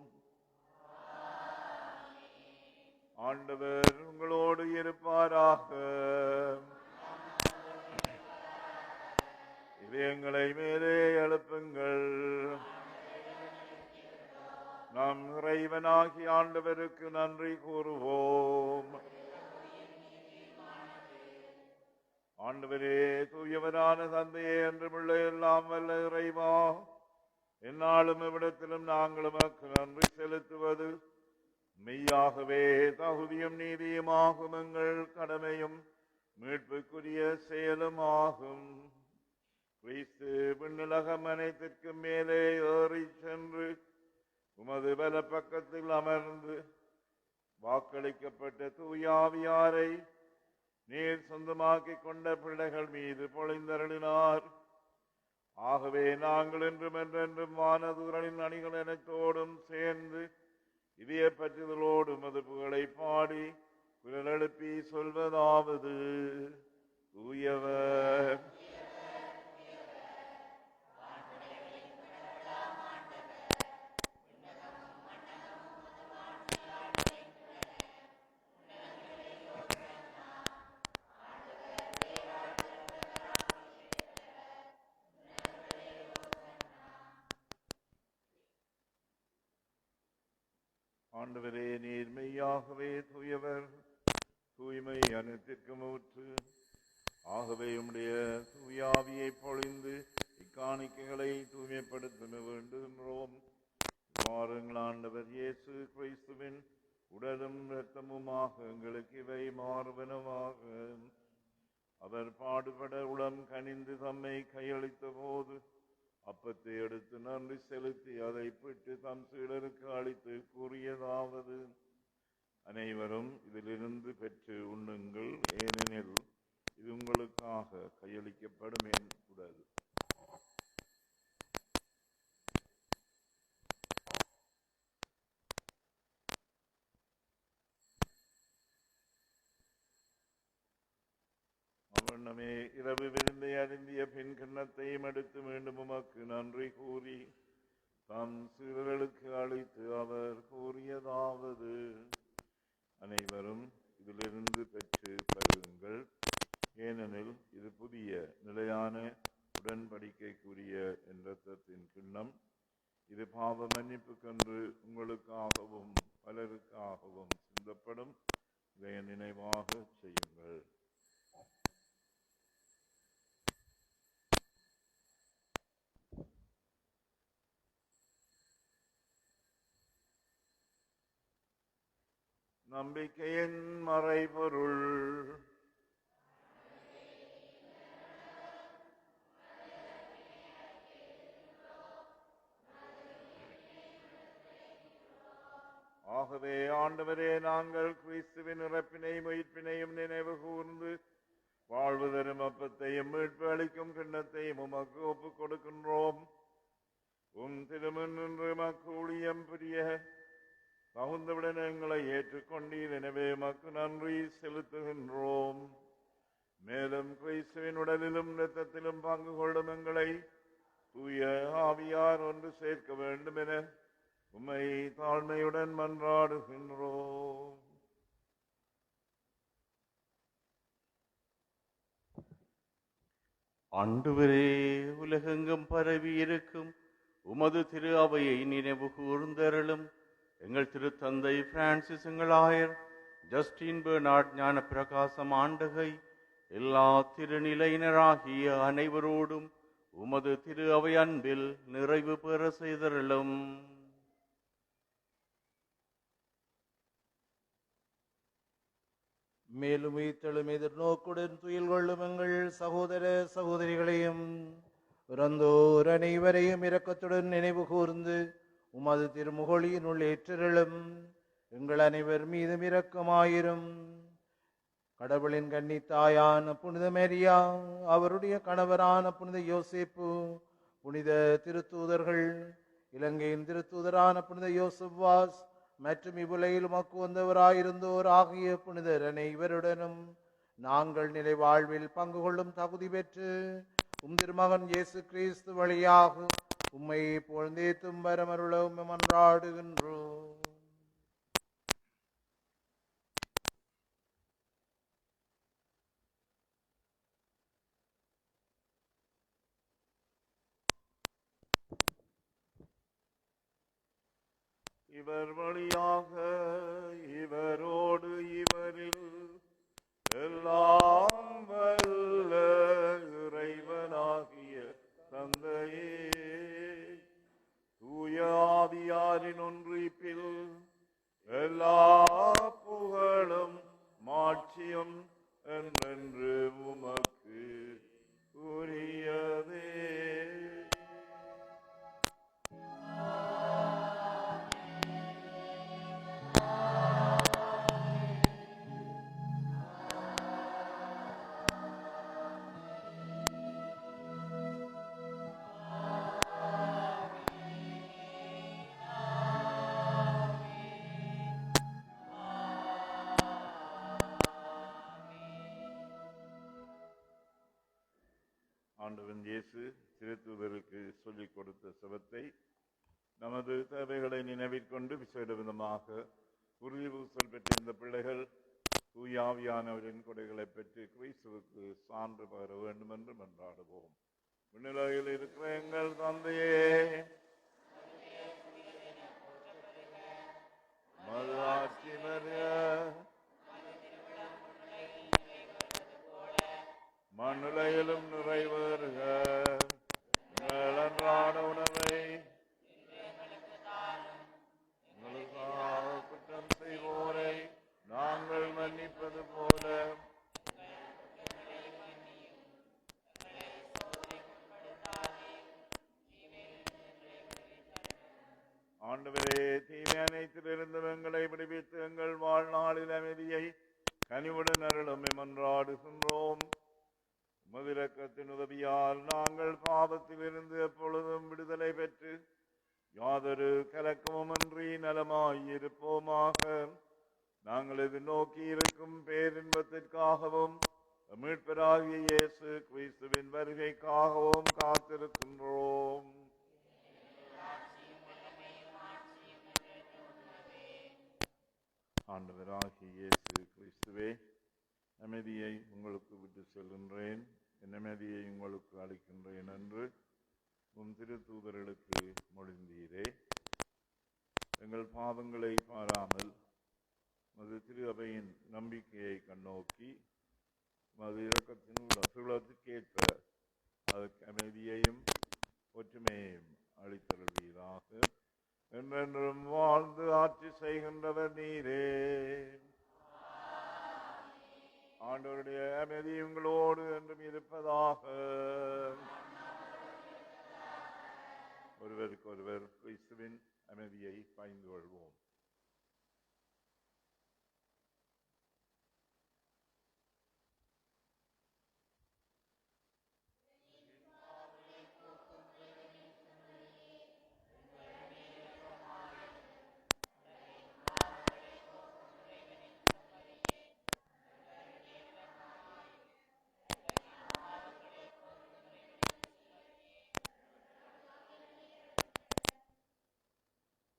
ஆண்டவர் உங்களோடு இருப்பாராக. இதயங்களை மேலே எழுப்புங்கள். நாம் இறைவனாகி ஆண்டவருக்கு நன்றி கூறுவோம். ஆண்டவரே, தூயவரான தந்தையே, என்றுமுள்ள எல்லாம் வல்ல இறைவா, எந்நாளும் இவ்விடத்திலும் நாங்கள் உமக்கு நன்றி செலுத்துவது மெய்யாகவே தகுதியும் நீதியுமாகும் எங்கள் கடமையும் மீட்புக்குரிய செயலும் ஆகும். கிறிஸ்து விண்ணுலகம் அனைத்திற்கும் மேலே ஏறி சென்று உமது பல பக்கத்தில் அமர்ந்து வாக்களிக்கப்பட்ட தூயாவியாரை நீர் சொந்தமாக்கிக் கொண்ட பிள்ளைகள் மீது பொழிந்தருளினார். ஆகவே நாங்கள் என்றும் என்றென்றும் வானதூரனின் அணிகள் அனைத்தோடும் சேர்ந்து இதய பற்றுதலோடு உமது புகழை பாடி குரல் எழுப்பி சொல்வதாவது: தூயவர் ஆண்டவரே, நீர் மெய்யாகவே தூயவர், தூய்மை அனைத்திற்கும் ஊற்று. ஆகவே உம்முடைய தூயாவியை பொழிந்து இக்காணிக்கைகளை தூய்மைப்படுத்த வேண்டுகின்றோம். வாருங்கள், ஆண்டவர் இயேசு கிறிஸ்துவின் உடலும் இரத்தமுமாக எங்களுக்கு இவை மாறுவனவாக. அவர் பாடுபட உளம் கனிந்து தம்மை கையளித்த போது அப்பத்தை எடுத்து நன்றி செலுத்தி அதை பிட்டு தம் சீடருக்கு அளித்து கூறியதாவது: அனைவரும் இதிலிருந்து பெற்று உண்ணுங்கள், ஏனெனில் இது உங்களுக்காக கையளிக்கப்படும் என் உடல். அவ்வண்ணமே இரவு விருந்தை அருந்திய பின் கிண்ணத்தையும் எடுத்து மீண்டும் உமக்கு நன்றி கூறி தம் சீடர்களுக்கு அளித்து அவர் கூறியதாவது: அனைவரும் இதிலிருந்து பெற்று பருகுங்கள், ஏனெனில் இது புதிய நிலையான உடன்படிக்கைக்குரிய என் இரத்தத்தின் கிண்ணம். இது பாவ மன்னிப்புக்கென்று உங்களுக்காகவும் பலருக்காகவும் சிந்தப்படும். இதை நினைவாக செய்யுங்கள். நம்பிக்கையின் மறைபொருள். ஆகவே ஆண்டவரே, நாங்கள் கிறிஸ்துவின் இறப்பினையும் உயிர்ப்பினையும் நினைவு கூர்ந்து வாழ்வு தரும் அப்பத்தையும் மீட்பு அளிக்கும் கிண்ணத்தையும் உமக்கு ஒப்புக் கொடுக்கின்றோம். உம் திருமண் நின்று மக்கு ஊழியம் புரிய தகுந்தவுடன் எங்களை ஏற்றுக்கொண்டீர். எனவே மக்கு நன்றி செலுத்துகின்றோம். மேலும் கிறிஸ்துவின் உடலிலும் இரத்தத்திலும் பங்கு கொள்ளும் எங்களை தூய ஆவியார் ஒன்று சேர்க்க வேண்டும் என உம்மை தாழ்மையுடன் மன்றாடுகின்றோம். ஆண்டவரே, உலகெங்கும் பரவி இருக்கும் உமது திரு அவையை நினைவு கூர்ந்தருளும். எங்கள் திருத்தந்தை பிரான்சிஸ், எங்கள் ஆயர் ஜஸ்டின் பெர்னார்ட், ஞான பிரகாசம் ஆண்டகை, எல்லா திருநிலையினராகிய அனைவரோடும் உமது திரு அவை அன்பில் நிறைவு பெற செய்தருளும். மேலும் உயிர்த்தெழும் எதிர்நோக்குடன் துயில் கொள்ளும் எங்கள் சகோதர சகோதரிகளையும் இறந்தோர் அனைவரையும் இரக்கத்துடன் நினைவு கூர்ந்து உமது திருமுகொழியினுள் ஏற்றருளும். எங்கள் அனைவர் மீதும் இரக்கமாயிரும். கடவுளின் கன்னித்தாயான புனித மேரியா, அவருடைய கணவரான புனித யோசேப்பு, புனித திருத்தூதர்கள், இலங்கையின் திருத்தூதரான புனித யோசப்வாஸ் மற்றும் இவ்வுலகில் உமக்கு வந்தவராயிருந்தோர் ஆகிய புனிதர் அனைவருடனும் நாங்கள் நிலை வாழ்வில் பங்கு கொள்ளும் தகுதி பெற்று உம் திருமகன் இயேசு கிறிஸ்து வழியாக உம்மை புகழ்ந்தேத்தும் வரமருள உம்மை மன்றாடுகின்றோம். இவர் வழியாக இவரோடு இவரில் எல்லாம் வல்ல இறைவனாகிய தந்தையே, தூய ஆவியாரின் ஒன்றிப்பில் எல்லா புகழும் மாட்சியும் என்றென்று உமக்கு உரியதே. ஆண்டவன் இயேசு திருத்தூதருக்கு சொல்லிக் கொடுத்த செபத்தை நமது தேவைகளை நினைவிற்கொண்டு விசேட விதமாக உறுதி பூசல் பெற்றிருந்த பிள்ளைகள் தூயாவியானவரின் கொடைகளை பெற்று கிறிஸ்துவுக்கு சான்று பகர வேண்டும் என்று மன்றாடுவோம். விண்ணுலகில் இருக்கிற எங்கள் தந்தையே, மது ஆட்சி வருக, மண்ணுலகிலும் நிறைவேறுக. எங்கள் அன்றாட உணவை எங்களுக்காக குற்றம் செய்வோரை நாங்கள் மன்னிப்பது போல ஆண்டவரே, தீமை அனைத்திலிருந்து எங்களை விடுவித்து எங்கள் வாழ்நாளில் அமைதியை கனிவுடன் அருளும் மன்றாடுகின்றோம். உமது இரக்கத்தின் உதவியால் நாங்கள் பாவத்திலிருந்து எப்பொழுதும் விடுதலை பெற்று யாதொரு கலக்கமுமின்றி நலமாயிருப்போமாக. நாங்கள் எதிர்நோக்கி இருக்கும் பேரின்பத்திற்காகவும் மீட்பராகிய இயேசு கிறிஸ்துவின் வருகைக்காகவும் காத்திருக்கின்றோம். ஆண்டவராகிய இயேசு கிறிஸ்துவே, அமைதியை உங்களுக்கு விட்டு செல்கின்றேன், என் அமைதியை உங்களுக்கு அளிக்கின்றேன் என்று உம் திருத்தூதர்களுக்கு மொழிந்தீரே. எங்கள் பாவங்களை பாராமல் மது திரு அவையின் நம்பிக்கையை கண்ணோக்கி மது இரக்கத்தின் உள்ளத்திற்கேற்ப அதற்கு அமைதியையும் ஒற்றுமையையும் அளித்தருள்வீராக. என்றென்றும் வாழ்ந்து ஆட்சி செய்கின்றவர் நீரே. ஆண்டவருடைய அமைதி உங்களோடு என்றும் இருப்பதாக. ஒருவருக்கு ஒருவர் கிறிஸ்துவின் அமைதியை பகிர்ந்து கொள்வோம்.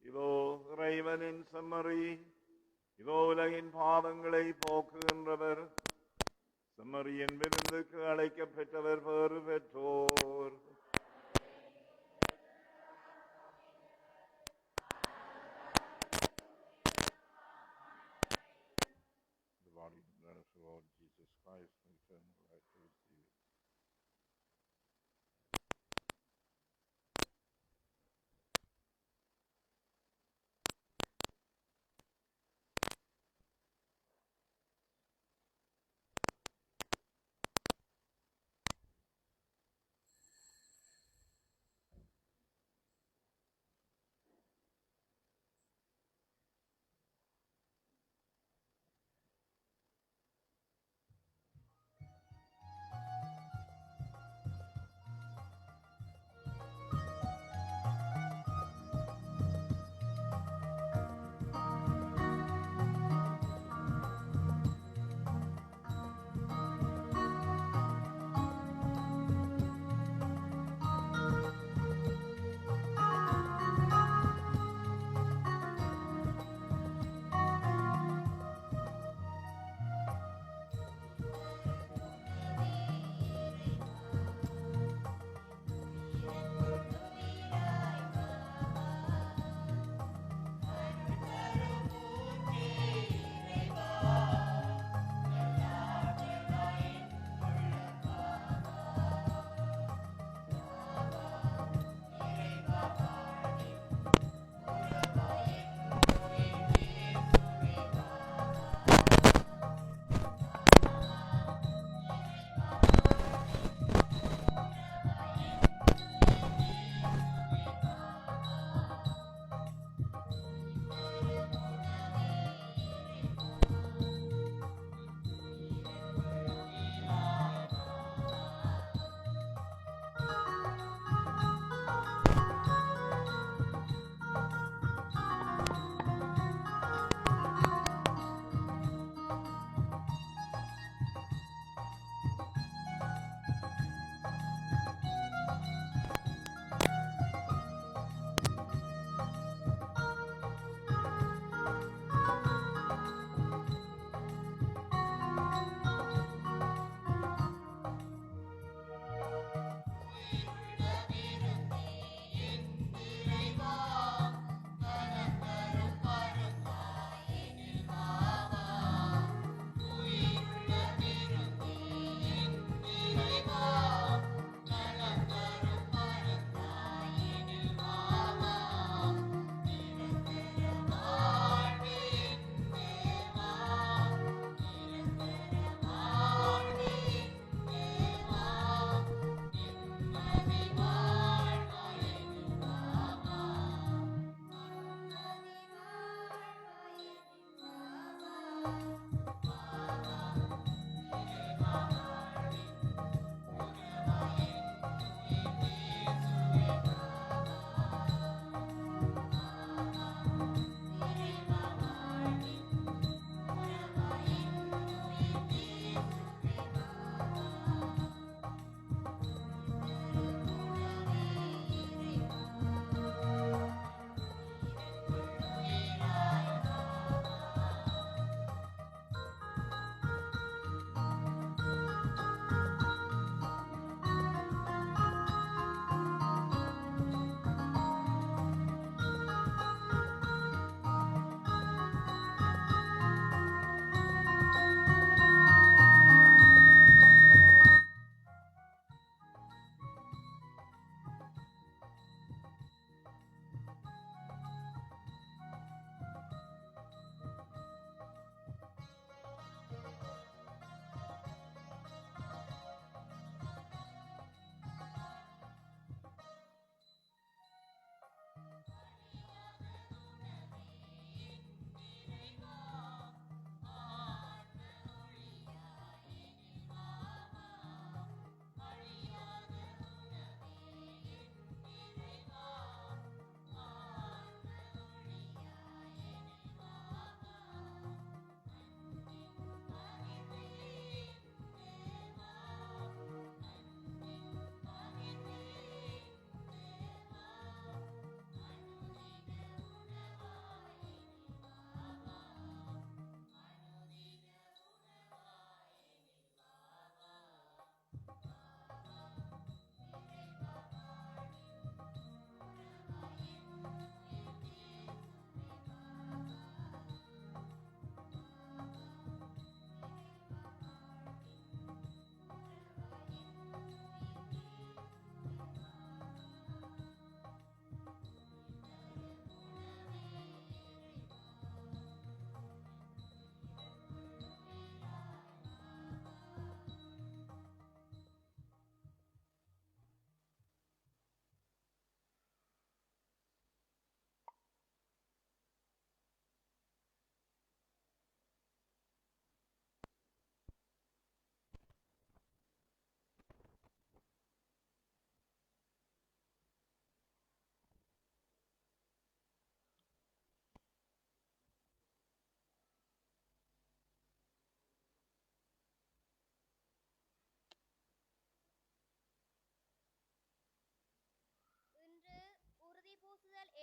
இதோ இறைவனின் செம்மறி, இதோ உலகின் பாவங்களை போக்குகின்றவர். செம்மறியின் விருந்துக்கு அழைக்கப்பெற்றவர் பேறு பெற்றோர். The body and blood of the Lord Jesus Christ, and eternal life to receive it.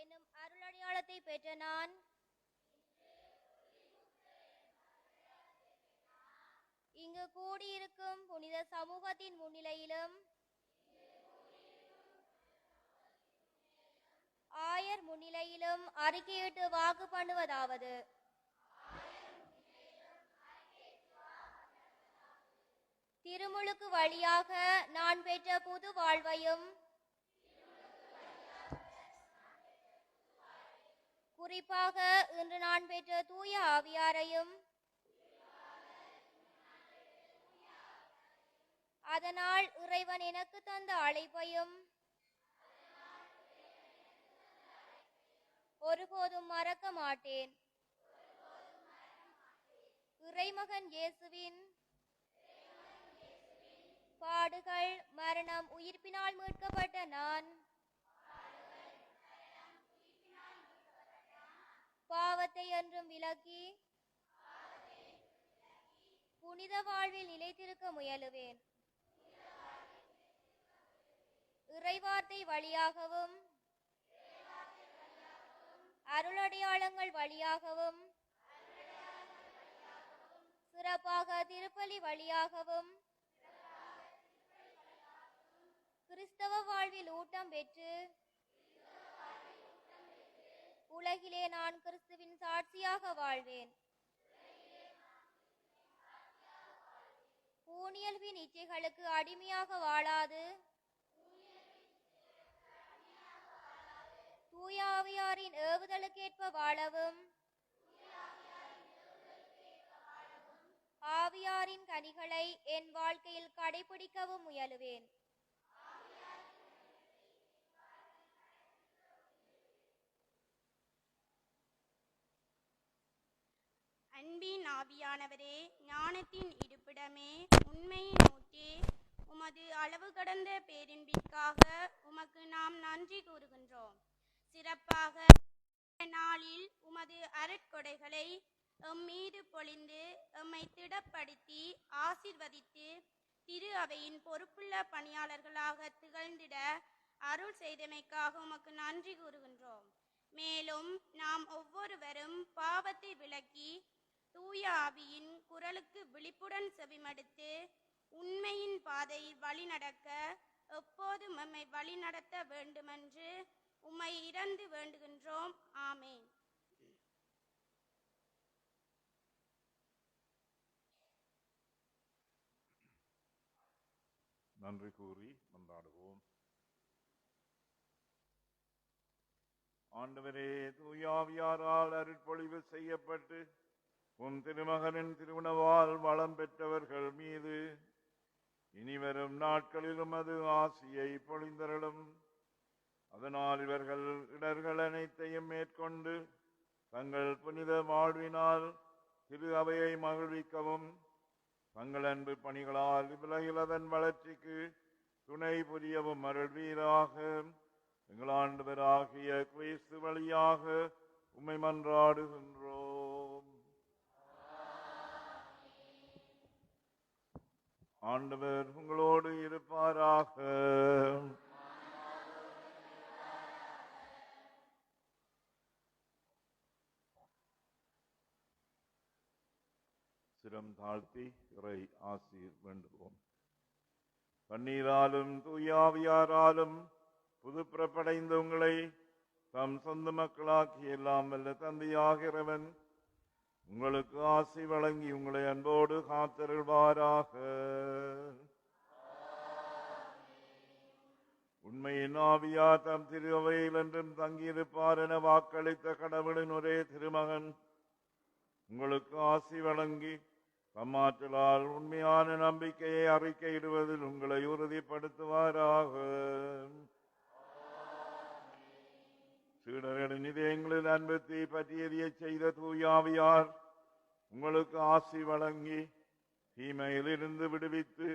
என்னும் அருளடையாளத்தை பெற்ற நான் இங்கு கூடியிருக்கும் புனித சமூகத்தின் முன்னிலையிலும் ஆயர் முன்னிலையிலும் அறிக்கையிட்டு வாக்கு பண்ணுவதாவது: திருமுழுக்கு வழியாக நான் பெற்ற புது வாழ்வையும் குறிப்பாக இன்று நான் பெற்ற தூய ஆவியாரையும் அதனால் இறைவன் எனக்கு தந்த அழைப்பையும் ஒருபோதும் மறக்க மாட்டேன். இறைமகன் இயேசுவின் பாடுகள், மரணம், உயிர்ப்பினால் மீட்கப்பட்ட நான் பாவத்தை என்றும் விலக்கி புனித வாழ்வில் நிலைத்திருக்க முயலுவேன். இறைவார்த்தை வழியாகவும் அருளடையாளங்கள் வழியாகவும் சிறப்பாக திருப்பலி வழியாகவும் கிறிஸ்தவ வாழ்வில் ஊட்டம் பெற்று உலகிலே நான் கிறிஸ்துவின் சாட்சியாக வாழ்வேன். ஊனியல்வின் இச்சைகளுக்கு அடிமையாக வாழாது தூய ஆவியாரின் ஏவுதலுக்கேற்ப வாழவும் ஆவியாரின் கனிகளை என் வாழ்க்கையில் கடைபிடிக்கவும் முயலுவேன். I அன்பின் ஆவியானவரே, ஞானத்தின் இருப்பிடமே, உண்மையின் ஊற்றே, உமது அளவு கடந்த பேரின்பிற்காக உமக்கு நாம் நன்றி கூறுகின்றோம். சிறப்பாக இந்த நாளில் உமது அருட்கொடைகளை எம்மீது பொழிந்து எம்மை திடப்படுத்தி ஆசீர்வதித்து திரு அவையின் பொறுப்புள்ள பணியாளர்களாக திகழ்ந்திட அருள் செய்தமைக்காக உமக்கு நன்றி கூறுகின்றோம். மேலும் நாம் ஒவ்வொருவரும் பாவத்தை விலக்கி தூய ஆவியின் குரலுக்கு விழிப்புடன் செவிமடுத்து உண்மையின் பாதையில் வழிநடக்க எப்போதும் எம்மை வழிநடத்த வேண்டுமென்று உம்மை இறந்து வேண்டுகின்றோம். ஆமேன். நன்றி கூறி மன்றாடுவோம். ஆண்டவரே, தூயாவியாரால் அருட்பொழிவு செய்யப்பட்டு உன் திருமகனின் திருவுணவால் வளம் பெற்றவர்கள் மீது இனிவரும் நாட்களிலும் அது ஆசியை பொழிந்தருளும். அதனால் இவர்கள் இடர்கள் அனைத்தையும் மேற்கொண்டு தங்கள் புனித வாழ்வினால் திரு அவையை மகிழ்விக்கவும் தங்கள் அன்பு பணிகளால் இவ்வுலகிலதன் வளர்ச்சிக்கு துணை புரியவும் அருள்வீராக. எங்கள் ஆண்டவராகிய கிறிஸ்து வழியாக உம்மை மன்றாடுகின்றோம். ஆண்டவர் உங்களோடு இருப்பாராக. சிரம் தாழ்த்தி இறை ஆசீர் வேண்டுவோம். கண்ணீராலும் தூயாவியாராலும் புதுப்பிறப்படைந்த உங்களை தம் சொந்த மக்களாக்கி எல்லாம் வல்ல தந்தையாகிறவன் உங்களுக்கு ஆசி வழங்கி உங்களை அன்போடு காத்தருள்வாராக. உண்மையின் ஆவியா தம் திரு அவையில் என்றும் தங்கியிருப்பார் என வாக்களித்த கடவுளின் ஒரே திருமகன் உங்களுக்கு ஆசி வழங்கி தம்மாற்றலால் உண்மையான நம்பிக்கையை அறிக்கையிடுவதில் உங்களை உறுதிப்படுத்துவாராக. சீடர்களின் இதயங்களில் அன்பத்தை பற்றியறிய செய்த தூயாவியார் உங்களுக்கு ஆசி வழங்கி தீமையிலிருந்து விடுவித்து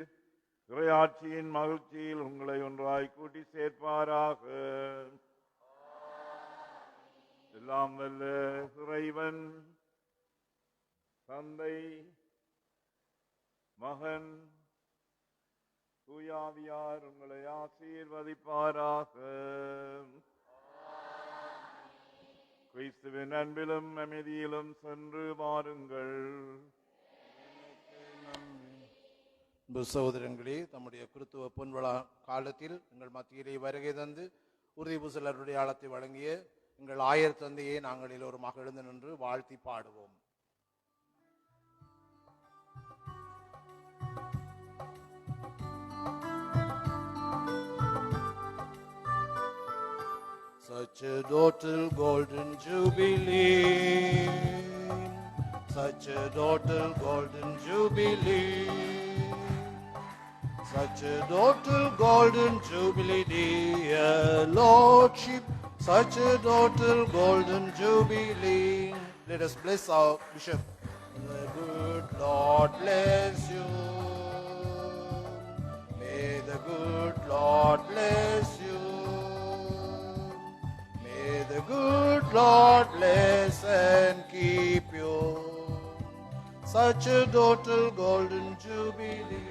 இறையாட்சியின் மகிழ்ச்சியில் உங்களை ஒன்றாய் கூட்டி சேர்ப்பாராக. எல்லாம் வல்ல இறைவன் தந்தை, மகன், தூயாவியார் உங்களை ஆசீர்வதிப்பாராக. கிறிஸ்துவின் அன்பிலும் அமைதியிலும் சென்று வாருங்கள். சகோதரங்களே, தம்முடைய கிறித்துவ பொன்விழா காலத்தில் எங்கள் மத்தியிலே வருகை தந்து உறுதி பூசலருடைய ஆழத்தை வழங்கிய எங்கள் ஆயர் தந்தையை நாங்கள் எல்லோருமாக எழுந்து நின்று வாழ்த்தி பாடுவோம். Such a total golden jubilee, such a total golden jubilee, such a total golden jubilee, dear Lordship, such a total golden jubilee. Let us bless our bishop. The good Lord bless you. May the good Lord bless you. May the good Lord bless and keep you. Such a total golden jubilee.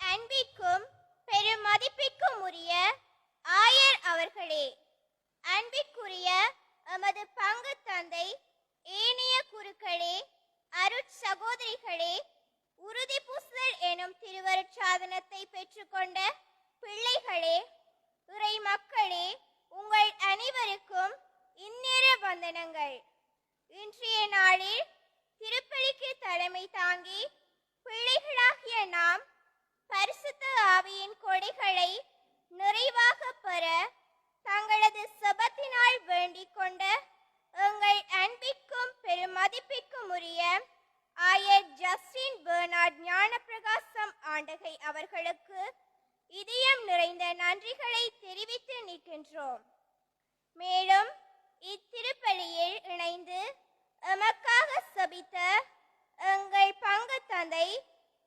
அன்பிற்கும் பெரும் மதிப்பிற்கும் உரிய ஆயர் அவர்களே, அன்பிற்குரிய எமது பங்கு தந்தை, ஏனைய குருக்களே, அருட்சகோதரிகளே, உறுதி பூசுதல் எனும் திருவருட்சாதனத்தை பெற்றுக்கொண்ட பிள்ளைகளே, இறை மக்களே, உங்கள் அனைவருக்கும் இந்நேர வந்தனங்கள். இன்றைய நாளில் திருப்பலிக்கு தலைமை தாங்கி பிள்ளைகளாகிய நாம் பரிசுத்த ஆவியின் கொடைகளை நிறைவாக பெற தங்களது செபத்தினால் வேண்டிக் கொண்ட எங்கள் அன்பிற்கும் பெருமதிப்பிற்கும் உரிய ஆயர் ஜஸ்டின் பெர்னார்ட் ஞானப்பிரகாசம் ஆண்டகை அவர்களுக்கு இதயம் நிறைந்த நன்றிகளை தெரிவித்து நிற்கின்றோம். மேலும் இத்திருப்பலியில் இணைந்து எமக்காக செபித்த எங்கள் பங்கு தந்தை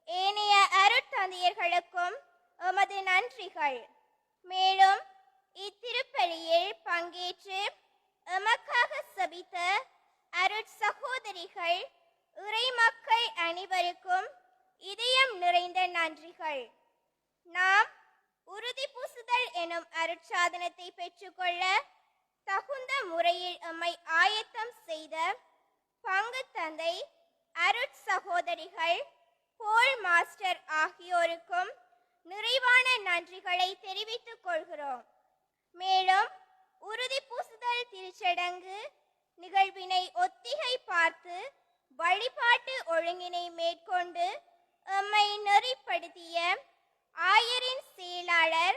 ஏனைய அருட்தந்தையர்களுக்கும் எமது நன்றிகள். மேலும் இத்திருப்பலியில் பங்கேற்று எமக்காக செபித்த அருட் சகோதரிகள் இறைமக்கள் அனைவருக்கும் இதயம் நிறைந்த நன்றிகள். நாம் உறுதி பூசுதல் எனும் அருட்சாதனத்தை பெற்றுக்கொள்ள தகுந்த முறையில் எம்மை ஆயத்தம் செய்த பங்கு தந்தை அருட் சகோதரிகள் போல் மாஸ்டர் ஆகியோருக்கும் நிறைவான நன்றிகளை தெரிவித்துக் கொள்கிறோம். மேலும் உறுதி பூசுதல் திருச்சடங்கு நிகழ்வினை ஒத்திகை பார்த்து வழிபாட்டு ஒழுங்கினை மேற்கொண்டு எம்மை நெறிப்படுத்திய ஆயரின் செயலாளர்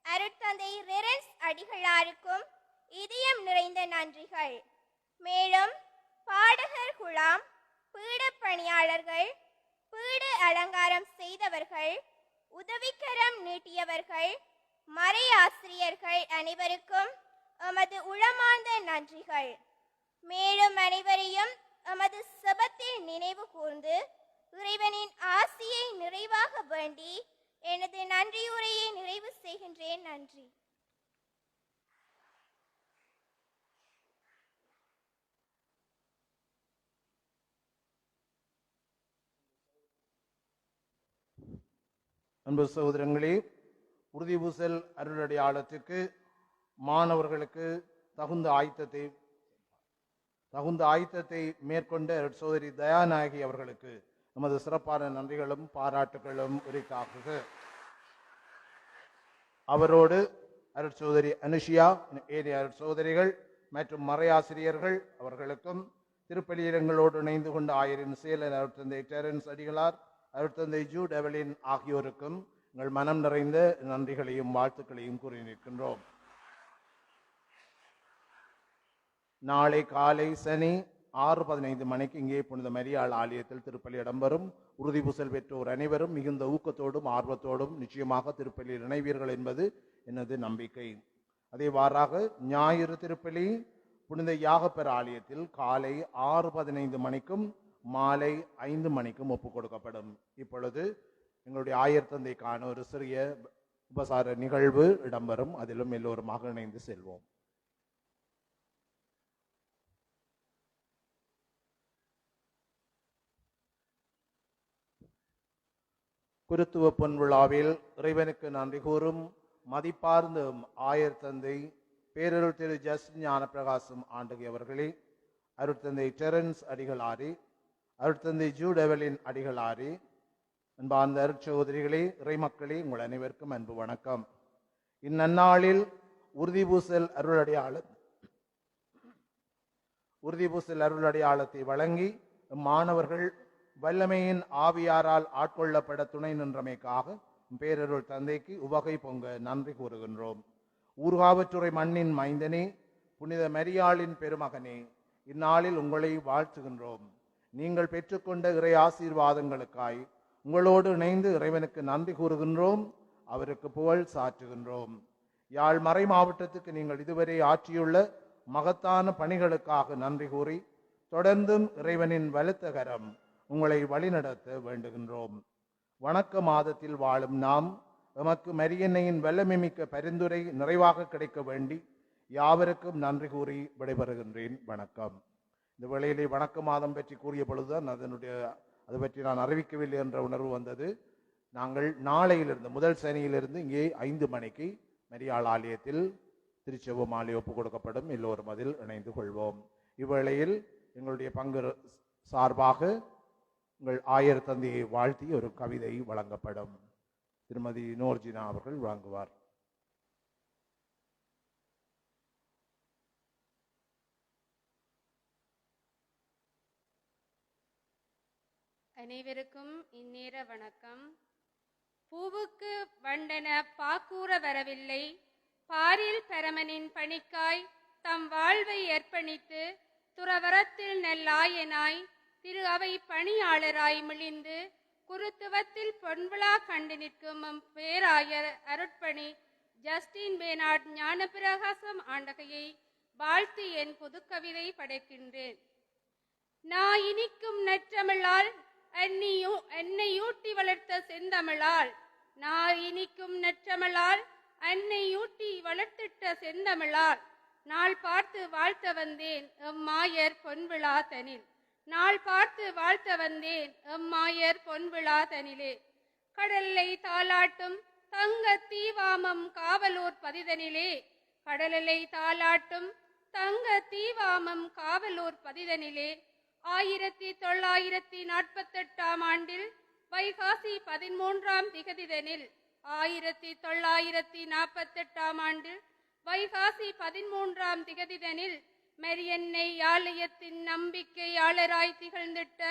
அருட்தந்தை ரெரன்ஸ் அடிகளாருக்கும் இதயம் நிறைந்த நன்றிகள். மேலும் பாடகர் குழாம், பீட பணியாளர்கள், பீட அலங்காரம் செய்தவர்கள், உதவிக்கரம் நீட்டியவர்கள், மறையாசிரியர்கள் அனைவருக்கும் எமது உளமார்ந்த நன்றிகள். மேலும் அனைவரையும் எமது செபத்தில் நினைவு கூர்ந்து இறைவனின் ஆசியை நிறைவாக வேண்டி எனது நன்றியுரையை நிறைவு செய்கின்றேன். நன்றி. அன்பு சகோதரங்களே, உறுதி பூசல் அருளடையாளத்துக்கு மாணவர்களுக்கு தகுந்த ஆயத்தத்தை மேற்கொண்ட சகோதரி தயாநாயகி அவர்களுக்கு நமது சிறப்பான நன்றிகளும் பாராட்டுகளும் உரித்தாக்குக. அவரோடு அருட்சோதரி அனுஷியா, ஏனைய அருட்சோதரிகள் மற்றும் மறையாசிரியர்கள் அவர்களுக்கும் திருப்பலியிடங்களோடு இணைந்து கொண்ட ஆயரின் செயலர் அருட்தந்தை டெரன்ஸ் அடிகளார், அருட்தந்தை ஜூ டெவலின் ஆகியோருக்கும் எங்கள் மனம் நிறைந்த நன்றிகளையும் வாழ்த்துக்களையும் கூறி நிற்கின்றோம். நாளை காலை சனி 6:15 மணிக்கு இங்கே புனித மரியாள் ஆலயத்தில் திருப்பலி இடம்பெறும். உறுதி பூசல் பெற்றோர் அனைவரும் மிகுந்த ஊக்கத்தோடும் ஆர்வத்தோடும் நிச்சயமாக திருப்பலியில் இணைவீர்கள் என்பது எனது நம்பிக்கை. அதேவாறாக ஞாயிறு திருப்பலி புனித யாகப்பர் ஆலயத்தில் காலை 6:15 மணிக்கும் மாலை 5 மணிக்கும் ஒப்புக் கொடுக்கப்படும். இப்பொழுது எங்களுடைய ஆயர் தந்தைக்கான ஒரு சிறிய உபசார நிகழ்வு இடம்பெறும். அதிலும் எல்லோருமாக இணைந்து செல்வோம். குருத்துவ பொன் விழாவில் இறைவனுக்கு நன்றி கூறும் மதிப்பார்ந்த ஆயர் தந்தை பேரருள் திரு ஜஸ்டின் ஞானப்பிரகாசம் ஆண்டகை அவர்களே, அருட்தந்தை டெரன்ஸ் அடிகளாரி, அருட்தந்தை ஜூ டெவலின் அடிகளாரி, அன்பார்ந்த அருட்சகோதரிகளே, இறைமக்களே, உங்கள் அனைவருக்கும் அன்பு வணக்கம். இந்நன்னாளில் உறுதி பூசல் அருளடையாளத்தை வழங்கி மாணவர்கள் வல்லமையின் ஆவியாரால் ஆட்கொள்ளப்பட துணை நின்றமைக்காக பேரருள் தந்தைக்கு உவகை பொங்க நன்றி கூறுகின்றோம். ஊர்காவற்றுறை மண்ணின் மைந்தனே, புனித மரியாளின் பெருமகனே, இந்நாளில் உங்களை வாழ்த்துகின்றோம். நீங்கள் பெற்றுக்கொண்ட இறை ஆசீர்வாதங்களுக்காய் உங்களோடு இணைந்து இறைவனுக்கு நன்றி கூறுகின்றோம், அவருக்கு புகழ் சாற்றுகின்றோம். யாழ் மறை மாவட்டத்துக்கு நீங்கள் இதுவரை ஆற்றியுள்ள மகத்தான பணிகளுக்காக நன்றி கூறி தொடர்ந்தும் இறைவனின் வலுத்த கரம் உங்களை வழிநடத்த வேண்டுகின்றோம். வணக்க மாதத்தில் வாழும் நாம் எமக்கு மரியன்னையின் வல்லமைமிக்க பரிந்துரை நிறைவாக கிடைக்க வேண்டி யாவருக்கும் நன்றி கூறி விடைபெறுகின்றேன். வணக்கம். இந்த வேளையிலே வணக்க மாதம் பற்றி கூறிய பொழுதுதான் அது பற்றி நான் அறிவிக்கவில்லை என்ற உணர்வு வந்தது. நாங்கள் நாளையிலிருந்து முதல் சனியிலிருந்து இங்கே 5 மணிக்கு மரியாள் ஆலயத்தில் திருச்செவ மாலை ஒப்புக் கொடுக்கப்படும். எல்லோரும் அதில் இணைந்து கொள்வோம். இவ்வேளையில் எங்களுடைய பங்கு சார்பாக உங்கள் ஆயர் தந்தையை வாழ்த்தி ஒரு கவிதை வழங்கப்படும். திருமதி நோர்ஜினா அவர்கள் வழங்குவார். அனைவருக்கும் இந்நேர வணக்கம். பூவுக்கு வண்டன பாக்கூற வரவில்லை, பாரில் பரமனின் பணிக்காய் தம் வாழ்வை அர்ப்பணித்து துறவரத்தில் நல்லாயனாய் திரு அவை பணியாளராய் மிளிந்து குருத்துவத்தில் பொன்விழா கண்டு நிற்கும் பேராயர் அருட்பணி ஜஸ்டின் பெர்னார்ட் ஞானப்பிரகாசம் ஆண்டகையை வாழ்த்து என் புதுக்கவிதை படைக்கின்றேன். நான் இனிக்கும் நற்றமிழால் என்னையூட்டி வளர்த்த செந்தமிழால், நான் இனிக்கும் நற்றமிழால் என்னையூட்டி வளர்த்திட்ட செந்தமிழால், நாள் பார்த்து வாழ்த்த வந்தேன் எம்மாயர் பொன்விழா தனில், நாள் பார்த்து வாழ்த்த வந்தேன் எம்மாயர் பொன்விழா தனிலே. கடலை தாலாட்டும் தங்க தீவாமம் காவலூர் பதிதனிலே, கடலை தாலாட்டும் தங்க தீவாமம் காவலூர் பதிதனிலே 1948 ஆண்டில் வைகாசி 13ஆம் திகதிதனில், 1948 ஆண்டில் வைகாசி 13ஆம் திகதிதனில் மரியன்னை ஆலயத்தின் நம்பிக்கையாளராய் திகழ்ந்திட்ட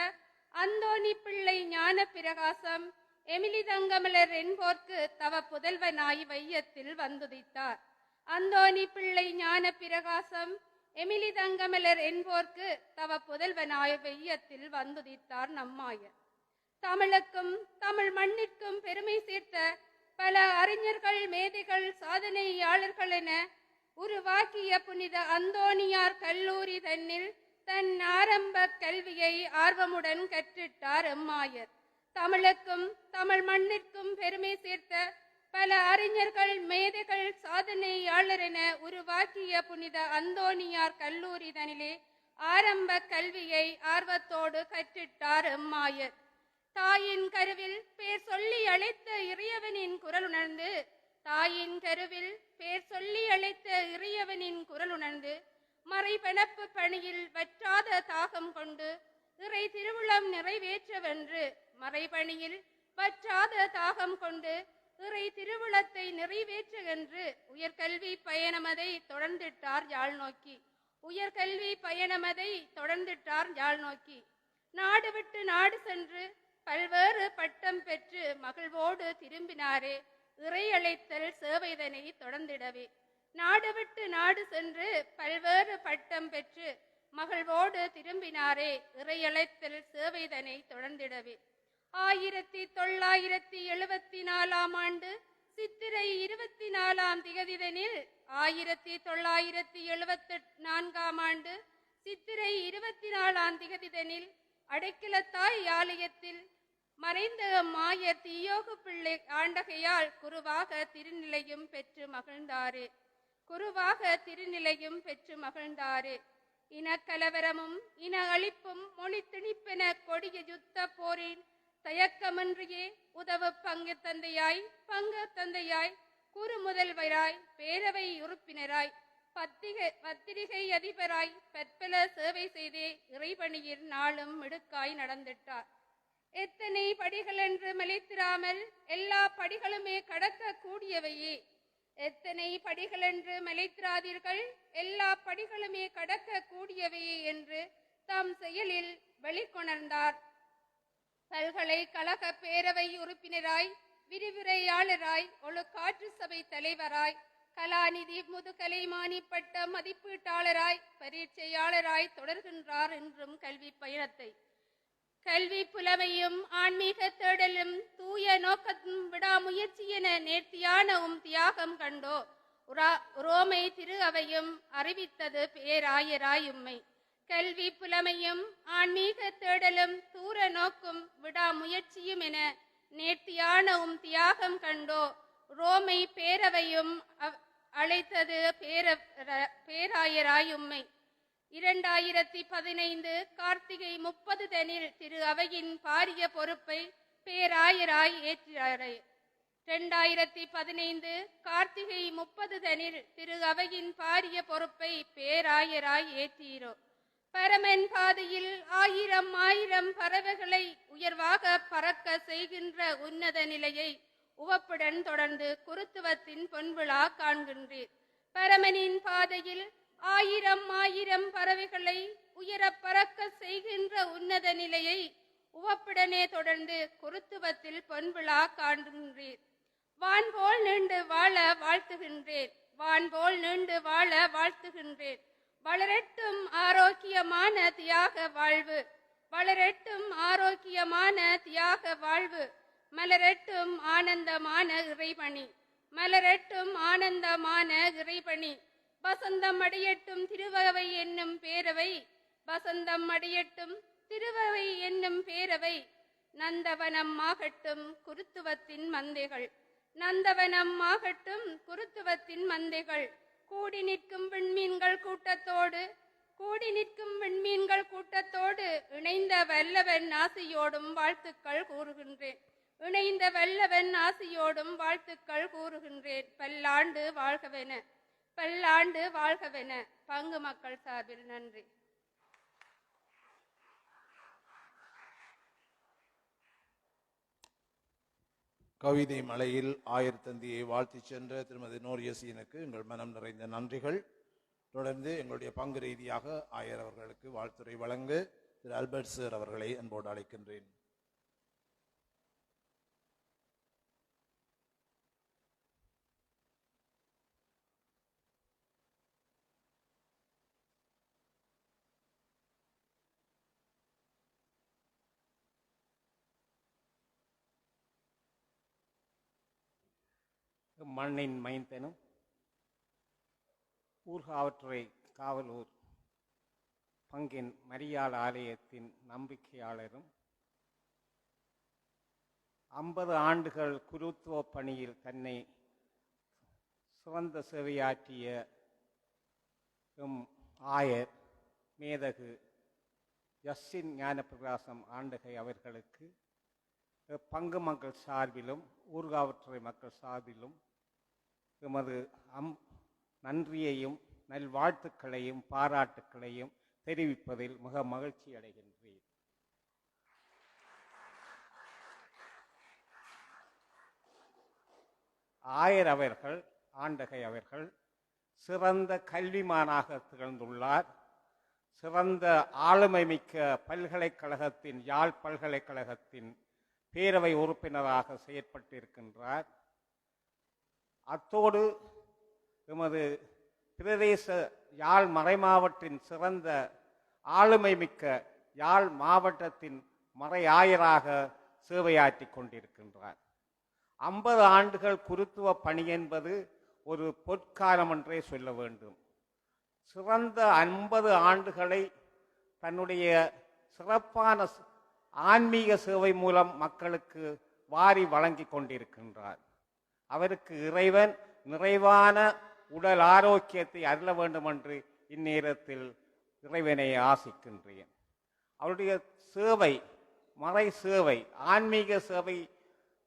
அந்தோணி பிள்ளை ஞான பிரகாசம் எமிலி தங்கமலர் என்போர்க்கு தவ புதல்வனாய் வையத்தில் வந்துதித்தார். அந்தோணி பிள்ளை ஞான பிரகாசம் எமிலி தங்கமலர் என்போர்க்கு தவ புதல்வனாய் வையத்தில் வந்துதித்தார் நம்மாயர். தமிழுக்கும் தமிழ் மண்ணிற்கும் பெருமை சேர்த்த பல அறிஞர்கள், மேதைகள், சாதனையாளர்கள் என உருவாக்கிய புனித அந்தோணியார் கல்லூரி தன்னில் தன் ஆரம்ப கல்வியை ஆர்வமுடன் கற்றிட்டார் எம்மாயர். தமிழுக்கும் தமிழ் மண்ணிற்கும் பெருமை சேர்த்த பல அறிஞர்கள், மேதைகள், சாதனையாளர் என உருவாக்கிய புனித அந்தோணியார் கல்லூரி தனிலே ஆரம்ப கல்வியை ஆர்வத்தோடு கற்றிட்டார் எம்மாயர். தாயின் கருவில் பேர் சொல்லி அழைத்த இறையவனின் குரல் உணர்ந்து, தாயின் கருவில் பேர் சொல்லி அழைத்த இறையவனின் குரல் உணர்ந்து மறைபணப்பு பணியில் வற்றாத தாகம் கொண்டு இறை திருவுளம் நிறைவேற்றவென்று, மறைபணியில் வற்றாத தாகம் கொண்டு இறை திருவுளத்தை நிறைவேற்றுகின்று உயர்கல்வி பயணமதை தொடர்ந்திட்டார் யாழ் நோக்கி, உயர்கல்வி பயணமதை தொடர்ந்திட்டார் யாழ் நோக்கி. நாடு விட்டு நாடு சென்று பல்வேறு பட்டம் பெற்று மகிழ்வோடு திரும்பினாரே இறை அழைத்தல் சேவைதனை தொடர்ந்திடவே. நாடு விட்டு நாடு சென்று பல்வேறு பட்டம் பெற்று மகிழ்வோடு திரும்பினாரே இறை அழைத்தல் சேவைதனை தொடர்ந்திடவே. 1974 ஆண்டு சித்திரை 24ஆம் திகதிதனில், 1974 ஆண்டு சித்திரை 24ஆம் திகதிதனில் அடைக்கலத்தாய் ஆலயத்தில் மறைந்த மாயர் தியோகு பிள்ளை ஆண்டகையால் குருவாக திருநிலையும் பெற்று மகிழ்ந்தாரே, குருவாக திருநிலையும் பெற்று மகிழ்ந்தாரே. இனக்கலவரமும் இன அழிப்பும் மொழி திணிப்பென கொடிய யுத்த போரின் தயக்கமின்றியே உதவு பங்கு தந்தையாய் குரு முதல்வராய் பேரவை உறுப்பினராய் பத்திரிகை அதிபராய் பற்பல சேவை செய்தே இறைபணியில் நாளும் மிடுக்காய் நடந்திட்டார். எத்தனை படிகள் என்று மலைத்திராமல் எல்லா படிகளுமே கடக்க கூடியவையே, எத்தனை படிகள் என்று மலைத்திராதீர்கள், எல்லா படிகளுமே கடக்க கூடியவையே என்று தம் செயலில் வெளிக்கொணர்ந்தார். பல்கலைக்கழக பேரவை உறுப்பினராய், விரிவுரையாளராய், ஒழுக்காற்று சபை தலைவராய், கலாநிதி முதுகலைமானி பட்ட மதிப்பீட்டாளராய், பரீட்சையாளராய் தொடர்கின்றார் என்றும் கல்வி பயணத்தை. கல்வி புலமையும் ஆன்மீக தேடலும் தூய நோக்கத்தும் விடாமுயற்சி என நேர்த்தியானவும் தியாகம் கண்டோ ரோமை திரு அவையும் அறிவித்தது பேராயராயும்மை. கல்வி புலமையும் ஆன்மீக தேடலும் தூர நோக்கும் விடாமுயற்சியும் என நேர்த்தியானவும் தியாகம் கண்டோ ரோமை பேரவையும் அழைத்தது பேராயராயும்மை. 2015 கார்த்திகை 30 தனில் திரு அவையின் பாரிய பொறுப்பை பேராயராய் ஏற்றாரே. 2015 கார்த்திகை 30 தனில் திரு அவையின் பாரிய பொறுப்பை பேராயராய் ஏற்றீரோ. பரமன் பாதையில் ஆயிரம் பறவைகளை உயர்வாக பறக்க செய்கின்ற உன்னத நிலையை உவப்புடன் தொடர்ந்து குருத்துவத்தின் பொன்விழா காண்கின்றீர். பரமனின் பாதையில் ஆயிரம் பறவைகளை உயர பறக்க செய்கின்ற உன்னத நிலையை உவப்புடனே தொடர்ந்து குருத்துவத்தில் பொன்விழா காண்கின்றீர். வான்போல் நீண்டு வாழ வாழ்த்துகின்றேன். வான்போல் நீண்டு வாழ வாழ்த்துகின்றேன். வளரட்டும் ஆரோக்கியமான தியாக வாழ்வு. வளரட்டும் ஆரோக்கியமான தியாக வாழ்வு. மலரட்டும் ஆனந்தமான இறைபணி. மலரட்டும் ஆனந்தமான இறைபணி. வசந்தம் அடையட்டும் திருவவை என்னும் பேரவை. வசந்தம் அடையட்டும் திருவவை என்னும் பேரவை. நந்தவனம் ஆகட்டும் குருத்துவத்தின் மந்தைகள். நந்தவனம் ஆகட்டும் குருத்துவத்தின் மந்தைகள். கூடி நிற்கும் விண்மீன்கள் கூட்டத்தோடு கூடி நிற்கும் விண்மீன்கள் கூட்டத்தோடு இணைந்த வல்லவன் ஆசையோடும் வாழ்த்துக்கள் கூறுகின்றேன். இணைந்த வல்லவன் ஆசையோடும் வாழ்த்துக்கள் கூறுகின்றேன். பல்லாண்டு வாழ்கவென பல்லாண்டு வாழ்கவென பங்கு மக்கள் சார்பில் நன்றி. கவிதை மலையில் ஆயர்தந்தியை வாழ்த்திச் சென்ற திருமதி நோரியசீனுக்கு எங்கள் மனம் நிறைந்த நன்றிகள். தொடர்ந்து எங்களுடைய பங்கு ரீதியாக ஆயர் அவர்களுக்கு வாழ்த்துரை வழங்க திரு ஆல்பர்ட் சார் அவர்களை அன்போடு அழைக்கின்றேன். மண்ணின் மைந்தனும் ஊர்காவற்றுறை காவலூர் பங்கின் மரியாள் ஆலயத்தின் நம்பிக்கையாளரும் 50 ஆண்டுகள் குருத்துவ பணியில் தன்னை சிறந்த சேவையாற்றிய ஆயர் மேதகு ஜஸ்டின் ஞானப்பிரகாசம் ஆண்டகை அவர்களுக்கு பங்கு மக்கள் சார்பிலும் ஊர்காவற்றுறை மக்கள் சார்பிலும் எமது நன்றியையும் நல்வாழ்த்துக்களையும் பாராட்டுக்களையும் தெரிவிப்பதில் மிக மகிழ்ச்சி அடைகின்றேன். ஆயர் அவர்கள் ஆண்டகை அவர்கள் சிறந்த கல்விமானாக திகழ்ந்துள்ளார். சிறந்த ஆளுமை மிக்க பல்கலைக்கழகத்தின் யாழ் பல்கலைக்கழகத்தின் பேரவை உறுப்பினராக செயற்பட்டிருக்கின்றார். அத்தோடு எமது பிரதேச யாழ் மறைமாவட்டின் சிறந்த ஆளுமை மிக்க யாழ் மாவட்டத்தின் மறை ஆயராக சேவையாற்றி கொண்டிருக்கின்றார். 50 ஆண்டுகள் குருத்துவ பணி என்பது ஒரு பொற்காலம் என்றே சொல்ல வேண்டும். சிறந்த 50 ஆண்டுகளை தன்னுடைய சிறப்பான ஆன்மீக சேவை மூலம் மக்களுக்கு வாரி வழங்கி கொண்டிருக்கின்றார். அவருக்கு இறைவன் நிறைவான உடல் ஆரோக்கியத்தை அருள வேண்டும் என்று இந்நேரத்தில் இறைவனை ஆசிக்கின்றேன். அவருடைய சேவை மறை சேவை ஆன்மீக சேவை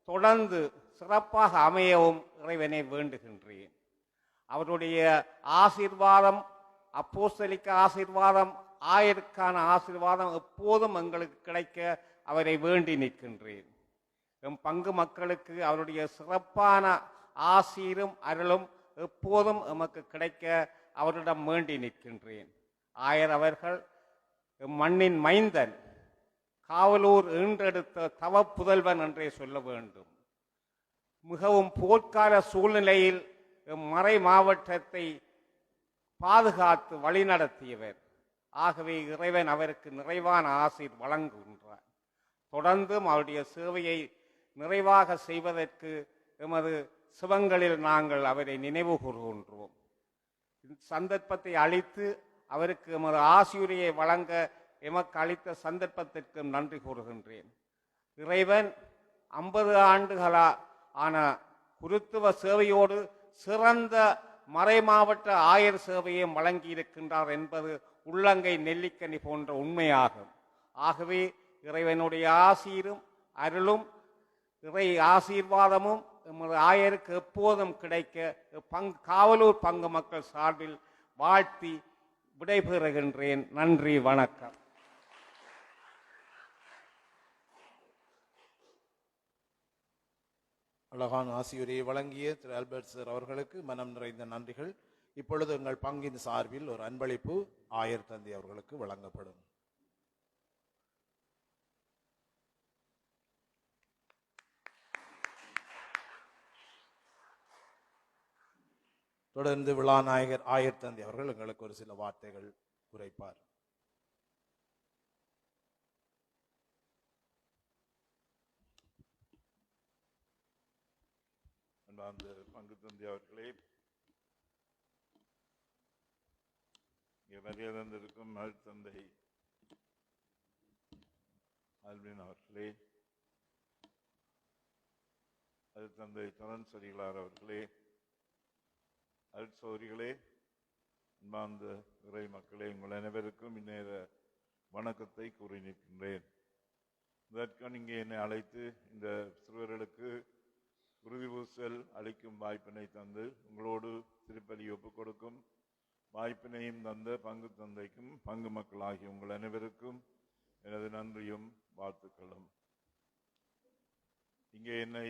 தொடர்ந்து சிறப்பாக அமையவும் இறைவனை வேண்டுகின்றேன். அவருடைய ஆசீர்வாதம் அப்போஸ்தலிக்க ஆசீர்வாதம் ஆயருக்கான ஆசீர்வாதம் எப்போதும் எங்களுக்கு கிடைக்க அவரை வேண்டி நிற்கின்றேன். எம் பங்கு மக்களுக்கு அவருடைய சிறப்பான ஆசீரும் அருளும் எப்போதும் எமக்கு கிடைக்க அவரிடம் வேண்டி நிற்கின்றேன். ஆயர் அவர்கள் மண்ணின் மைந்தன், காவலூர் ஈன்றெடுத்த தவ புதல்வன் என்றே சொல்ல வேண்டும். மிகவும் போர்க்கால சூழ்நிலையில் மறை மாவட்டத்தை பாதுகாத்து வழிநடத்தியவர். ஆகவே இறைவன் அவருக்கு நிறைவான ஆசீர் வழங்குகின்றார். தொடர்ந்தும் அவருடைய சேவையை நிறைவாக செய்வதற்கு எமது சிவங்களில் நாங்கள் அவரை நினைவு கூறுகின்றோம். சந்தர்ப்பத்தை அளித்து அவருக்கு எமது ஆசியுரையை வழங்க எமக்கு அளித்த சந்தர்ப்பத்திற்கு நன்றி கூறுகின்றேன். இறைவன் 50 ஆண்டுகளா ஆன குருத்துவ சேவையோடு சிறந்த மறைமாவட்ட ஆயர் சேவையும் வழங்கியிருக்கின்றார் என்பது உள்ளங்கை நெல்லிக்கனி போன்ற உண்மையாகும். ஆகவே இறைவனுடைய ஆசீரும் அருளும் இறை ஆசீர்வாதமும் எமது ஆயருக்கு எப்போதும் கிடைக்க காவலூர் பங்கு மக்கள் சார்பில் வாழ்த்தி விடைபெறுகின்றேன். நன்றி, வணக்கம். அழகான ஆசியுரையை வழங்கிய திரு ஆல்பர்ட் சார் அவர்களுக்கு மனம் நிறைந்த நன்றிகள். இப்பொழுது எங்கள் பங்கின் சார்பில் ஒரு அன்பளிப்பு ஆயர் தந்தை அவர்களுக்கு வழங்கப்படும். தொடர்ந்து விழாநாயகர் ஆயர் தந்தை அவர்கள் எங்களுக்கு ஒரு சில வார்த்தைகள் உரைப்பார். அன்பார்ந்த பங்கு தந்தை அவர்களே, வருகை தந்திருக்கும் தந்தை ஆல்வின் அவர்களே, தந்தை தரன்சரிகளார் அவர்களே, அருட்சௌரிகளே, அன்பார்ந்த இறை மக்களே, உங்கள் அனைவருக்கும் இந்நேர வணக்கத்தை கூறி நிற்கின்றேன். இதற்கான இங்கே என்னை அழைத்து இந்த சிறுவர்களுக்கு உறுதி பூசல் அளிக்கும் வாய்ப்பினை தந்து உங்களோடு திருப்பலி ஒப்புக் கொடுக்கும் வாய்ப்பினையும் தந்த பங்கு தந்தைக்கும் பங்கு மக்கள் ஆகிய உங்கள் அனைவருக்கும் எனது நன்றியும் வாழ்த்துக்களும். இங்கே என்னை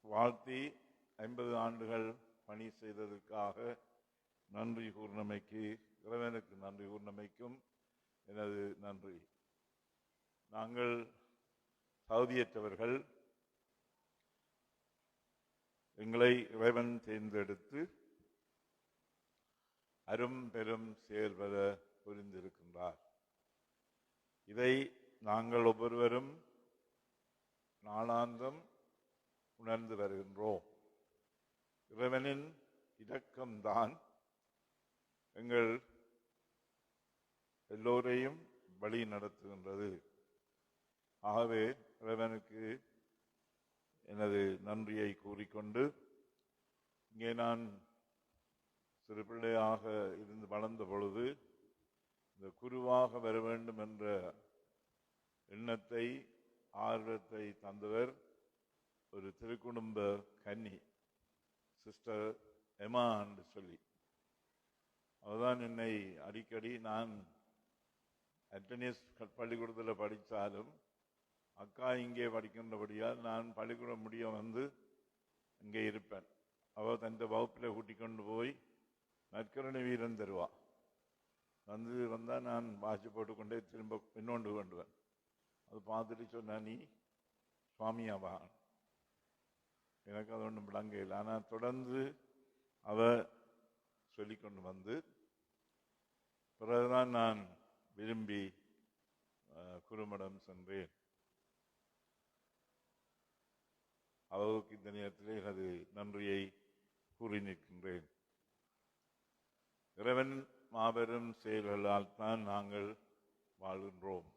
வாழ்த்தி 50 ஆண்டுகள் பணி செய்ததற்காக நன்றி கூர்ணமைக்கு, இறைவனுக்கு நன்றி கூர்ணமைக்கும் எனது நன்றி. நாங்கள் தகுதியற்றவர்கள், எங்களை இறைவன் தேர்ந்தெடுத்து அரும் பெரும் செயல்பட புரிந்திருக்கின்றார். இதை நாங்கள் ஒவ்வொருவரும் நாளாந்தம் உணர்ந்து வருகின்றோம். இறைவனின் இரக்கம்தான் எங்கள் எல்லோரையும் வழி நடத்துகின்றது. ஆகவே இறைவனுக்கு எனது நன்றியை கூறிக்கொண்டு, இங்கே நான் சிறு பிள்ளையாக இருந்து வளர்ந்த பொழுது இந்த குருவாக வர வேண்டும் என்ற எண்ணத்தை ஆர்வத்தை தந்தவர் ஒரு திருக்குடும்ப கன்னி, சிஸ்டர் எமா என்று சொல்லி. அவர்தான் என்னை அடிக்கடி, நான் அட்டனியஸ் பள்ளிக்கூடத்தில் படித்தாலும் அக்கா இங்கே படிக்கின்றபடியால் நான் பள்ளிக்கூடம் முடிய வந்து இங்கே இருப்பேன். அவள் தன் வகுப்பில் கூட்டி கொண்டு போய் நற்கருணை வீரன் தருவா. வந்தால் நான் வாசி போட்டுக்கொண்டே திரும்ப பின்னோண்டு கொண்டுவேன். அது பார்த்துட்டு சொன்னா, நீ சுவாமியாவா? எனக்கு அது ஒன்றும் விளங்க இல்லை. ஆனால் தொடர்ந்து அவ சொல்லிக்கொண்டு வந்து பிறகுதான் நான் விரும்பி குருமடம் சென்றேன். அவருக்கு இந்த நேரத்திலே எனது நன்றியை கூறி நிற்கின்றேன். இறைவன் மாபெரும் செயல்களால் தான் நாங்கள் வாழ்கின்றோம்.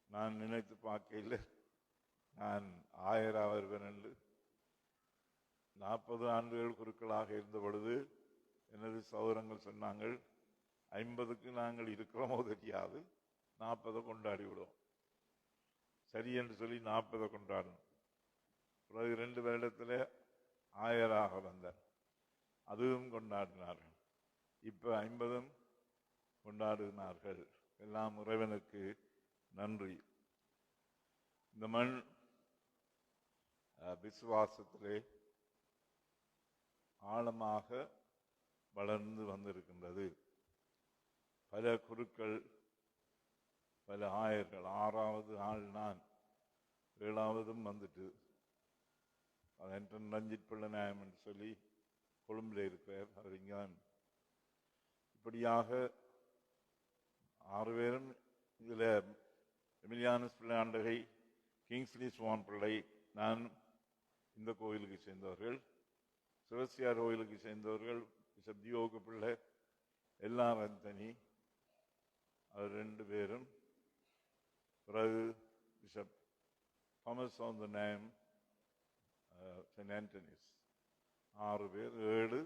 நான் நினைத்து பார்க்கையில் நான் ஆயராக வருவேன் என்று 40 ஆண்டுகள் குருக்களாக இருந்த பொழுது எனது சகோதரங்கள் சொன்னாங்கள், 50க்கு நாங்கள் இருக்கிறோமோ தெரியாது, 40 கொண்டாடி விடுவோம். சரி என்று சொல்லி 40 கொண்டாடணும். பிறகு 2 வருடத்தில் ஆயராக வந்தார், அதுவும் கொண்டாடினார்கள். இப்போ 50 கொண்டாடினார்கள். எல்லாம் இறைவனுக்கு நன்றி. இந்த மண் விசுவாசத்திலே ஆழமாக வளர்ந்து வந்திருக்கின்றது. பல குருக்கள், பல ஆயர்கள், 6வது ஆள் நான், 7வதும் வந்துட்டு ரஞ்சித் பிள்ளை நாயம் என்று சொல்லி கொழும்பில் இருக்கிறார். அவர் இங்கான். இப்படியாக 6 பேரும். இதில் எமிலியானஸ் பிள்ளை ஆண்டகை, கிங்ஸ்லி சுவான் பிள்ளை, நான் இந்த கோயிலுக்கு சேர்ந்தவர்கள், சிவசியார் கோயிலுக்கு சேர்ந்தவர்கள் பிஷப் தியோக பிள்ளை, எல்லாரும் தனி, அவர் 2 பேரும். பிறகு bishop Thomas on the name Saint Anthony's, 6 பேர். 7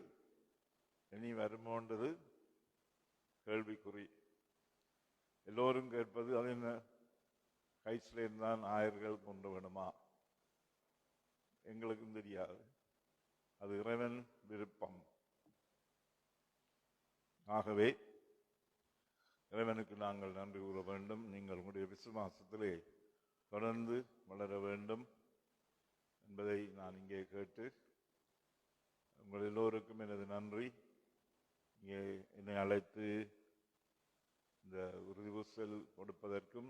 இனி வருமோன்றது கேள்விக்குறி. எல்லோரும் கேட்பது, அது என்ன கைஸ்லேன் தான் ஆயர்கள் கொண்டு வேணுமா? எங்களுக்கும் தெரியாது. அது இறைவன் விருப்பம். ஆகவே இறைவனுக்கு நாங்கள் நன்றி கூற வேண்டும். நீங்கள் உங்களுடைய விசுவாசத்திலே தொடர்ந்து வளர வேண்டும் என்பதை நான் இங்கே கேட்டு, உங்கள் எல்லோருக்கும் எனது நன்றி. இங்கே என்னை அழைத்து இந்த உறுதிபூசல் கொடுப்பதற்கும்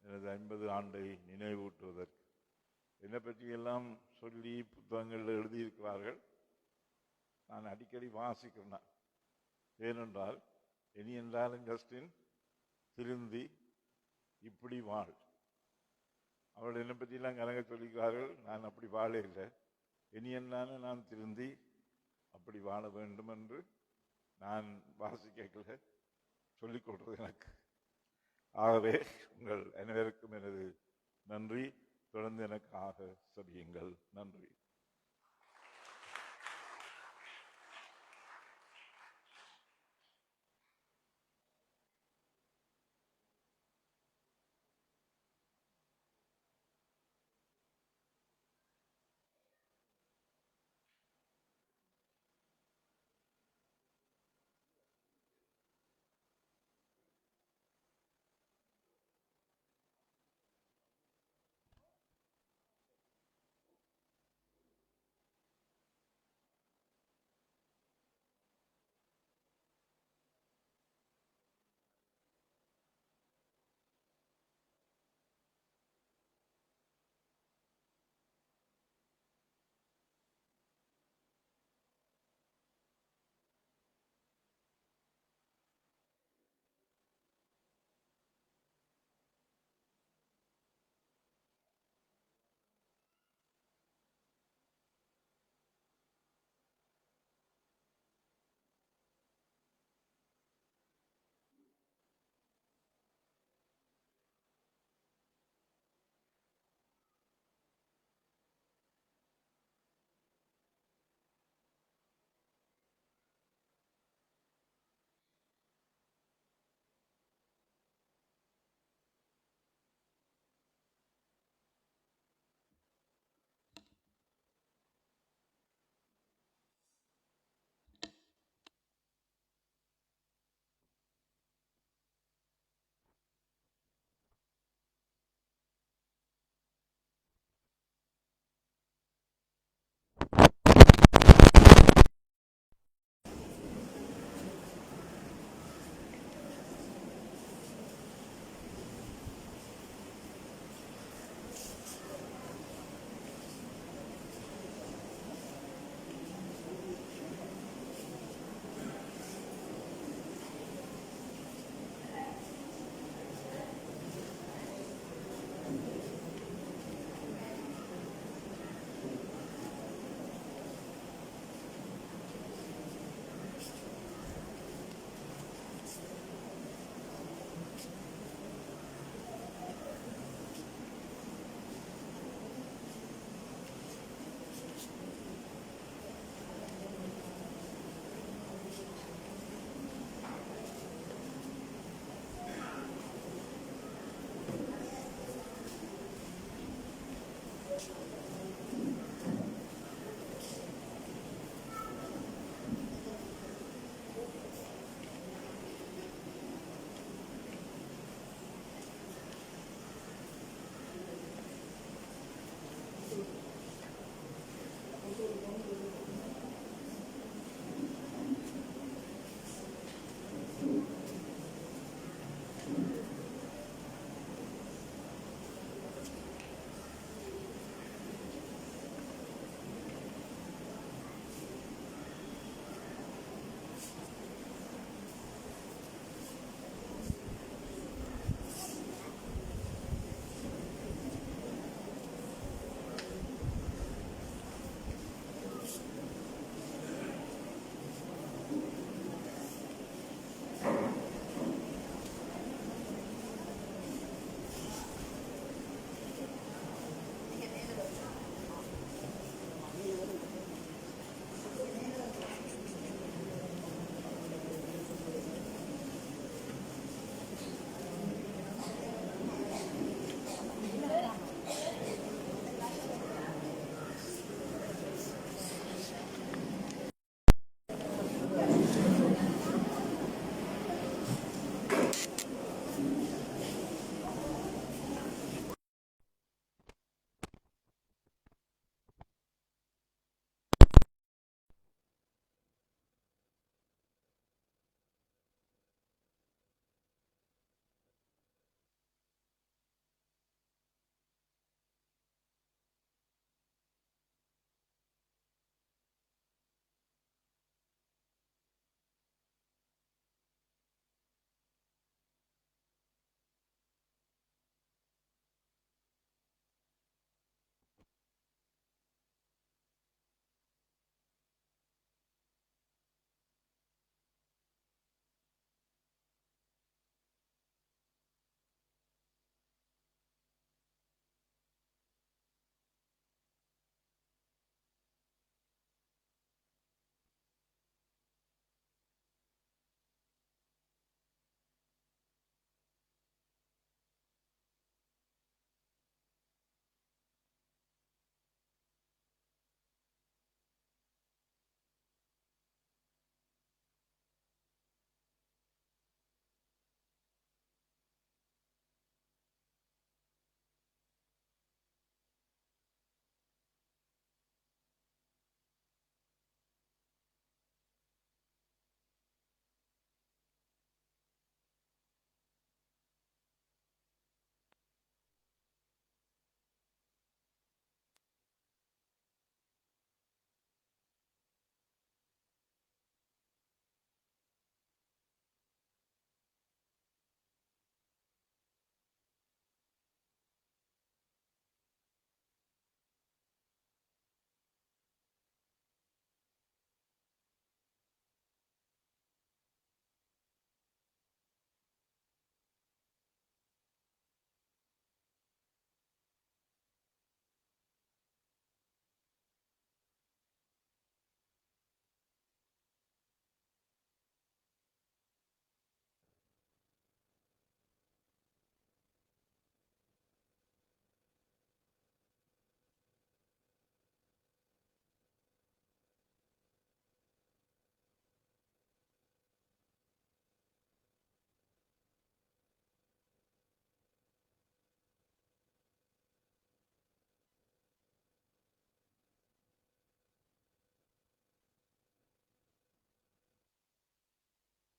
எனது 50 ஆண்டை நினைவூட்டுவதற்கு, என்னை பற்றியெல்லாம் சொல்லி புத்தகங்களில் எழுதியிருக்கிறார்கள். நான் அடிக்கடி வாசிக்கிறேன். ஏனென்றால் இனி என்றாலும் ஜஸ்டின் திருந்தி இப்படி வாழ். அவள் என்னை பற்றிலாம் கணக்க சொல்லிக்கிறார்கள். நான் அப்படி வாழ இல்லை. இனி என்னாலும் நான் திருந்தி அப்படி வாழ வேண்டும் என்று நான் வாசிக்கல சொல்லிக் கொடுறது எனக்கு. ஆகவே உங்கள் அனைவருக்கும் எனது நன்றி. தொடர்ந்து எனக்காக செபியுங்கள். நன்றி.